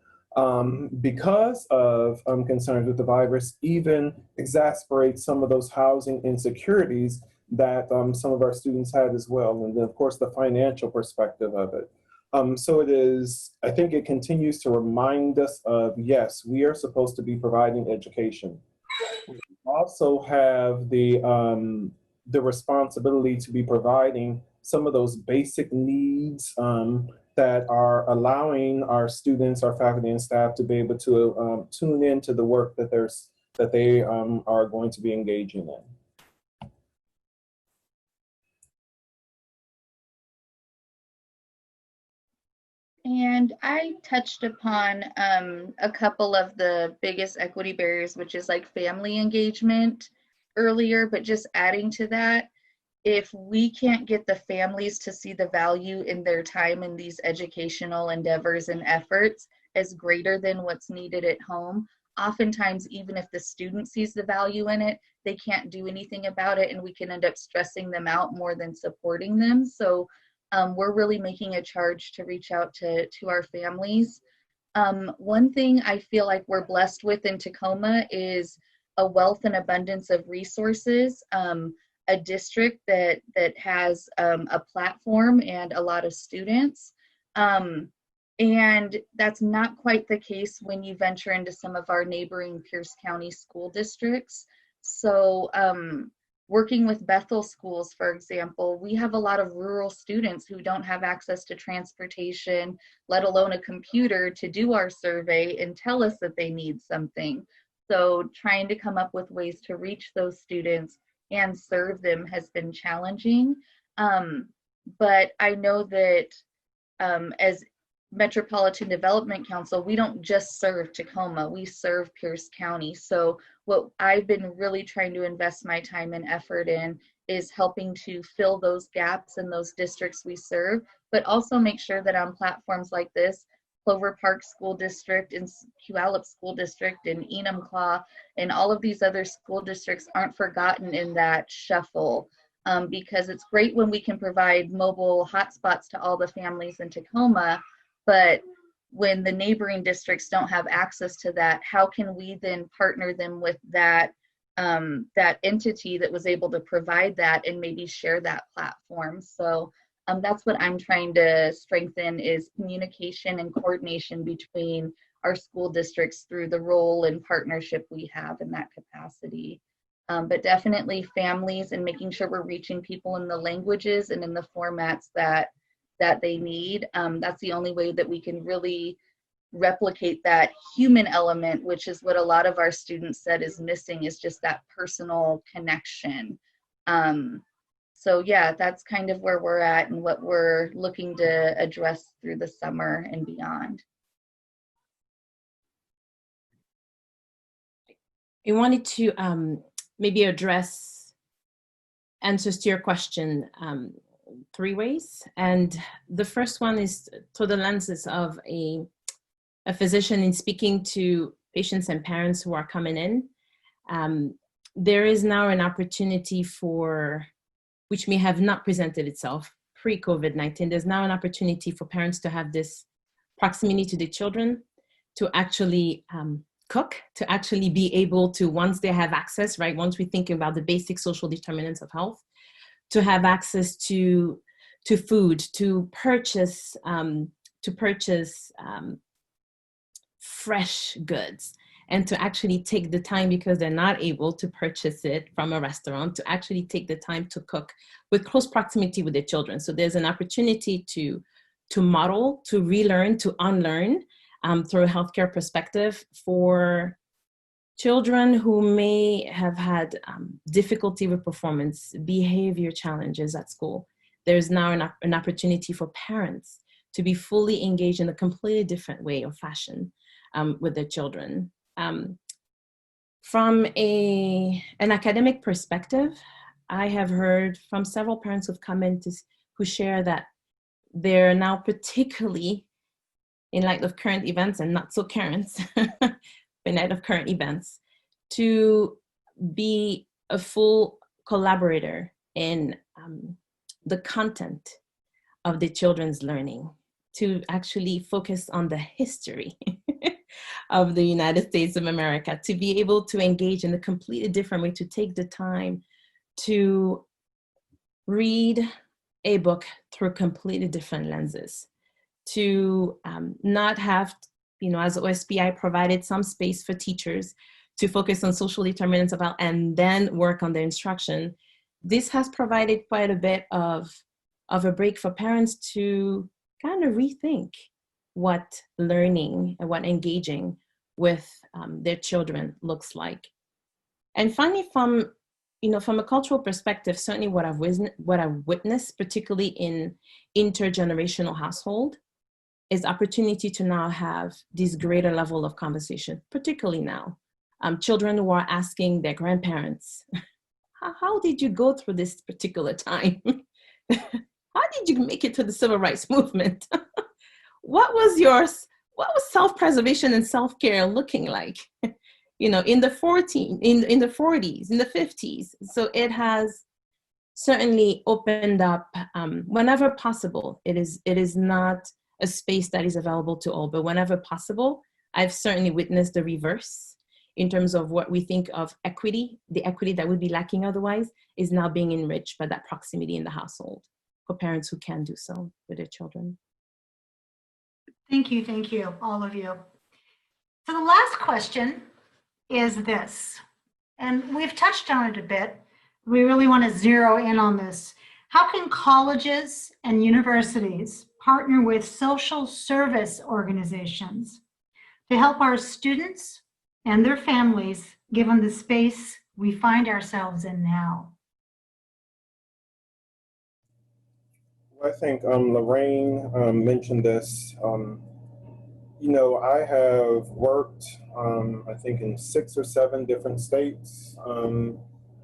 because of concerns with the virus even exacerbates some of those housing insecurities that some of our students had as well. And then of course the financial perspective of it. So I think it continues to remind us of, yes, we are supposed to be providing education. We also have the responsibility to be providing some of those basic needs that are allowing our students, our faculty and staff to be able to tune into the work that they are going to be engaging in. And I touched upon a couple of the biggest equity barriers, which is like family engagement earlier, but just adding to that, if we can't get the families to see the value in their time in these educational endeavors and efforts as greater than what's needed at home, oftentimes even if the student sees the value in it, they can't do anything about it, and we can end up stressing them out more than supporting them. So we're really making a charge to reach out to our families. One thing I feel like we're blessed with in Tacoma is a wealth and abundance of resources, a district that has a platform and a lot of students. And that's not quite the case when you venture into some of our neighboring Pierce County school districts. So working with Bethel schools, for example, we have a lot of rural students who don't have access to transportation, let alone a computer to do our survey and tell us that they need something. So trying to come up with ways to reach those students and serve them has been challenging. But I know that as Metropolitan Development Council, we don't just serve Tacoma, we serve Pierce County. So what I've been really trying to invest my time and effort in is helping to fill those gaps in those districts we serve, but also make sure that on platforms like this, Clover Park School District and Puyallup School District and Enumclaw and all of these other school districts aren't forgotten in that shuffle. Because it's great when we can provide mobile hotspots to all the families in Tacoma, but when the neighboring districts don't have access to that, how can we then partner them with that that entity that was able to provide that and maybe share that platform? So that's what I'm trying to strengthen, is communication and coordination between our school districts through the role and partnership we have in that capacity. But definitely families and making sure we're reaching people in the languages and in the formats that they need. That's the only way that we can really replicate that human element, which is what a lot of our students said is missing, is just that personal connection. So yeah, that's kind of where we're at and what we're looking to address through the summer and beyond. I wanted to maybe address answers to your question 3 ways. And the first one is through the lenses of a physician in speaking to patients and parents who are coming in. There is now an opportunity for, which may have not presented itself pre-COVID-19, there's now an opportunity for parents to have this proximity to the children, to actually cook, to actually be able to, once they have access, right, once we think about the basic social determinants of health, to have access to food, to purchase fresh goods, and to actually take the time, because they're not able to purchase it from a restaurant, to actually take the time to cook with close proximity with their children. So there's an opportunity to model, to relearn, to unlearn through a healthcare perspective for children who may have had difficulty with performance, behavior challenges at school. There's now an opportunity for parents to be fully engaged in a completely different way or fashion with their children. From an academic perspective, I have heard from several parents who've come in who share that they're now, particularly in light of current events and not so current, in light of current events, to be a full collaborator in the content of the children's learning, to actually focus on the history of the United States of America, to be able to engage in a completely different way, to take the time to read a book through completely different lenses, to not have, as OSPI provided some space for teachers to focus on social determinants of health and then work on the instruction. This has provided quite a bit of a break for parents to kind of rethink what learning and what engaging with their children looks like. And finally, from a cultural perspective, certainly what I've witnessed, particularly in intergenerational household, is opportunity to now have this greater level of conversation, particularly now. Children who are asking their grandparents, how did you go through this particular time? How did you make it to the civil rights movement? What was self-preservation and self-care looking like? In the 40s, in the 40s, in the 50s. So it has certainly opened up whenever possible. It is not a space that is available to all, but whenever possible, I've certainly witnessed the reverse in terms of what we think of equity. The equity that would be lacking otherwise is now being enriched by that proximity in the household for parents who can do so with their children. Thank you, all of you. So the last question is this, and we've touched on it a bit, we really want to zero in on this. How can colleges and universities partner with social service organizations to help our students and their families, given the space we find ourselves in now? I think Lorraine mentioned this. You know, I have worked, I think, in 6 or 7 different states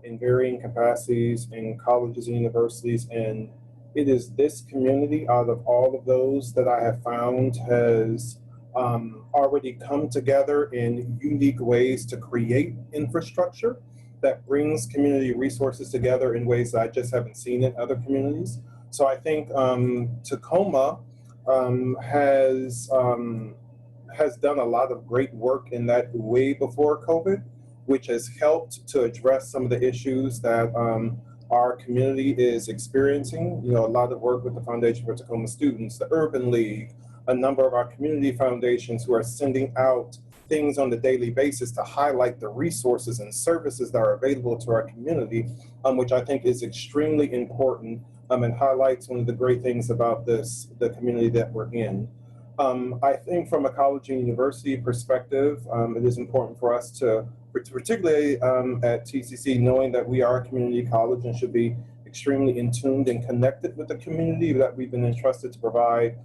in varying capacities in colleges and universities. And it is this community out of all of those that I have found has already come together in unique ways to create infrastructure that brings community resources together in ways that I just haven't seen in other communities. So I think Tacoma has done a lot of great work in that way before COVID, which has helped to address some of the issues that our community is experiencing. You know, a lot of work with the Foundation for Tacoma Students, the Urban League, a number of our community foundations who are sending out things on a daily basis to highlight the resources and services that are available to our community, which I think is extremely important and highlights one of the great things about the community that we're in. I think from a college and university perspective, it is important for us to, particularly at TCC, knowing that we are a community college and should be extremely in tuned and connected with the community that we've been entrusted to provide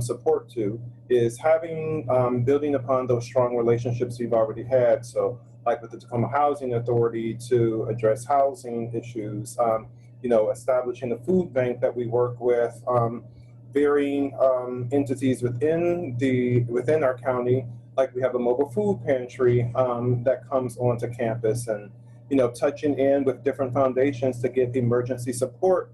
support to, is having, building upon those strong relationships we've already had. So like with the Tacoma Housing Authority to address housing issues, you know, establishing a food bank that we work with, varying entities within our county, like we have a mobile food pantry that comes onto campus, and you know, touching in with different foundations to get emergency support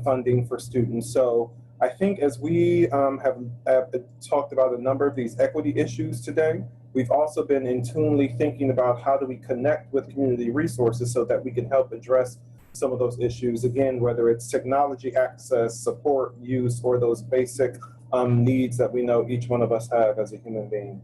funding for students. So I think as we have talked about a number of these equity issues today, we've also been intunely thinking about how do we connect with community resources so that we can help address some of those issues, again, whether it's technology access, support, use, or those basic needs that we know each one of us have as a human being.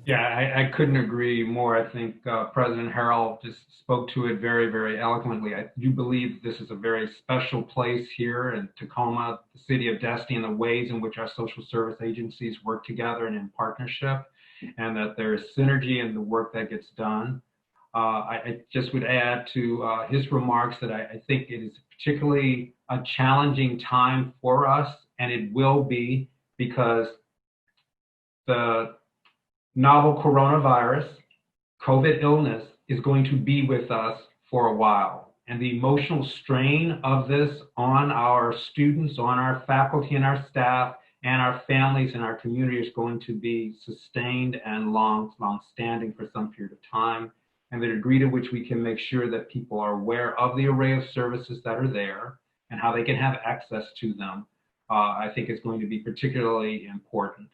Yeah, I couldn't agree more. I think President Harrell just spoke to it very, very eloquently. I do believe this is a very special place here in Tacoma, the city of Destiny, and the ways in which our social service agencies work together and in partnership, and that there's synergy in the work that gets done. I just would add to his remarks that I think it is particularly a challenging time for us, and it will be, because the novel coronavirus, COVID illness, is going to be with us for a while. And the emotional strain of this on our students, on our faculty and our staff, and our families and our community is going to be sustained and long-standing for some period of time. And the degree to which we can make sure that people are aware of the array of services that are there and how they can have access to them, I think is going to be particularly important.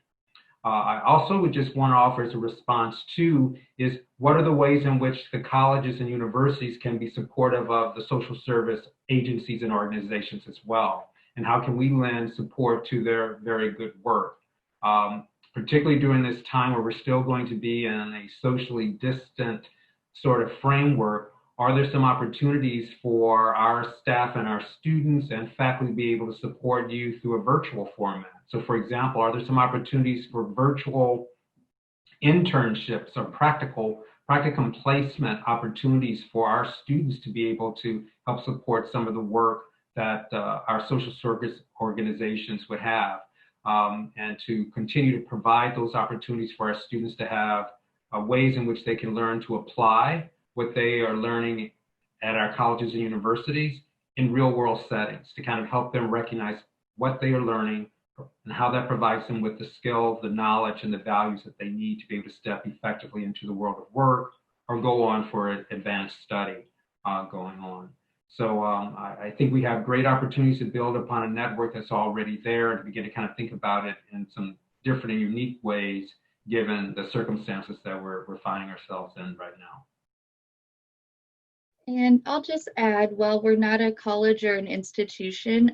I also would just want to offer as a response to is what are the ways in which the colleges and universities can be supportive of the social service agencies and organizations as well, and how can we lend support to their very good work, particularly during this time where we're still going to be in a socially distant sort of framework. Are there some opportunities for our staff and our students and faculty to be able to support you through a virtual format? So for example, are there some opportunities for virtual internships or practicum placement opportunities for our students to be able to help support some of the work that our social service organizations would have, and to continue to provide those opportunities for our students to have ways in which they can learn to apply what they are learning at our colleges and universities in real world settings, to kind of help them recognize what they are learning and how that provides them with the skills, the knowledge, and the values that they need to be able to step effectively into the world of work or go on for an advanced study going on. So I think we have great opportunities to build upon a network that's already there and begin to kind of think about it in some different and unique ways, given the circumstances that we're finding ourselves in right now. And I'll just add, while we're not a college or an institution,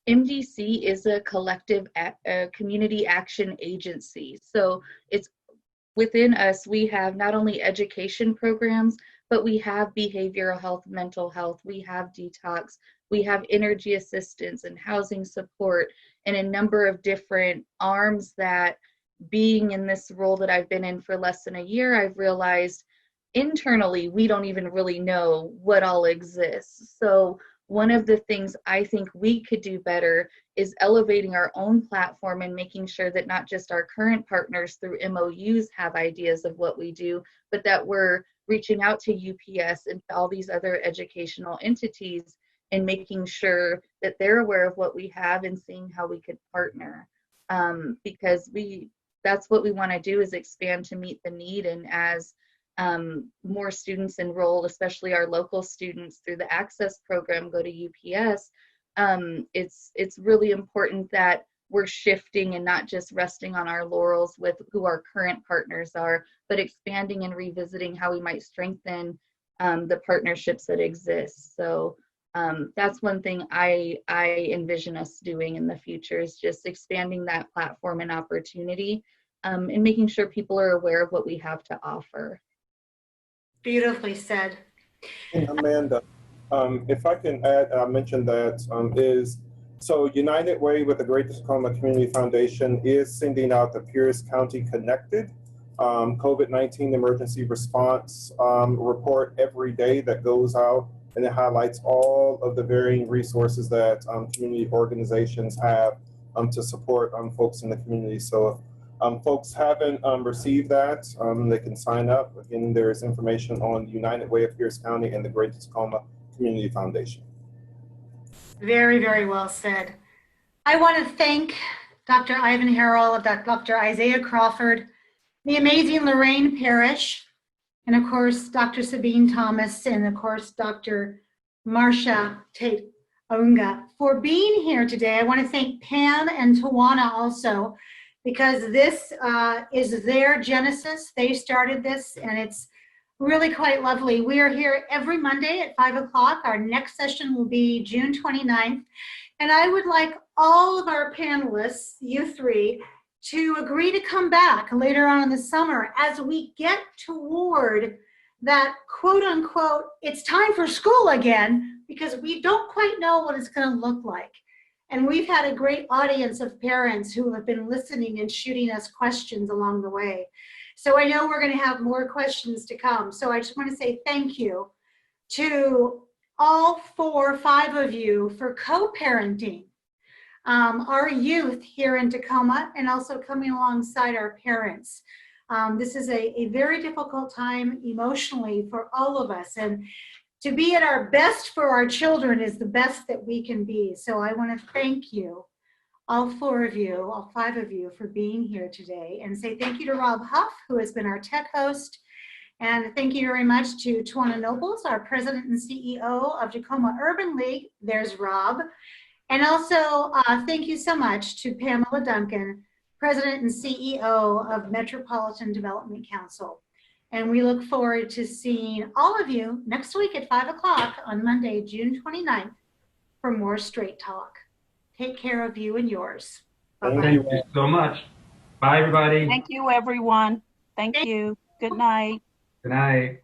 MDC is a collective community action agency. So it's within us, we have not only education programs, but we have behavioral health, mental health, we have detox, we have energy assistance and housing support, and a number of different arms that, being in this role that I've been in for less than a year, I've realized internally we don't even really know what all exists. So one of the things I think we could do better is elevating our own platform and making sure that not just our current partners through MOUs have ideas of what we do, but that we're reaching out to UPS and all these other educational entities and making sure that they're aware of what we have and seeing how we could partner. Because that's what we want to do, is expand to meet the need. And as more students enroll, especially our local students through the Access program, go to UPS, it's really important that we're shifting and not just resting on our laurels with who our current partners are, but expanding and revisiting how we might strengthen the partnerships that exist. So that's one thing I envision us doing in the future, is just expanding that platform and opportunity, and making sure people are aware of what we have to offer. Beautifully said. And Amanda, if I can add, I mentioned that so United Way with the Great Tacoma Community Foundation is sending out the Pierce County Connected COVID-19 emergency response report every day that goes out, and it highlights all of the varying resources that community organizations have to support folks in the community. So if folks haven't received that, they can sign up. Again, there's information on United Way of Pierce County and the Great Tacoma Community Foundation. Very, very well said. I want to thank Dr. Ivan Harrell, Dr. Isiaah Crawford, the amazing Lorraine Parrish, and of course, Dr. Sabine Thomas, and of course, Dr. Marcia, Tate, Arunga, for being here today. I want to thank Pam and Tawana also, because this is their genesis. They started this, and it's really quite lovely. We are here every Monday at 5 o'clock. Our next session will be June 29th. And I would like all of our panelists, you three, to agree to come back later on in the summer as we get toward that quote unquote, it's time for school again, because we don't quite know what it's going to look like. And we've had a great audience of parents who have been listening and shooting us questions along the way. So I know we're going to have more questions to come. So I just want to say thank you to all 4 or 5 of you for co-parenting our youth here in Tacoma, and also coming alongside our parents. This is a very difficult time emotionally for all of us, and to be at our best for our children is the best that we can be. So I want to thank you, all 4 of you, all 5 of you, for being here today, and say thank you to Rob Huff, who has been our tech host. And thank you very much to Tawana Nobles, our president and CEO of Tacoma Urban League. There's Rob. And also thank you so much to Pamela Duncan, president and CEO of Metropolitan Development Council. And we look forward to seeing all of you next week at 5 o'clock on Monday, June 29th, for more Straight Talk. Take care of you and yours. Bye-bye. Thank you so much. Bye, everybody. Thank you, everyone. Thank you. Good night. Good night.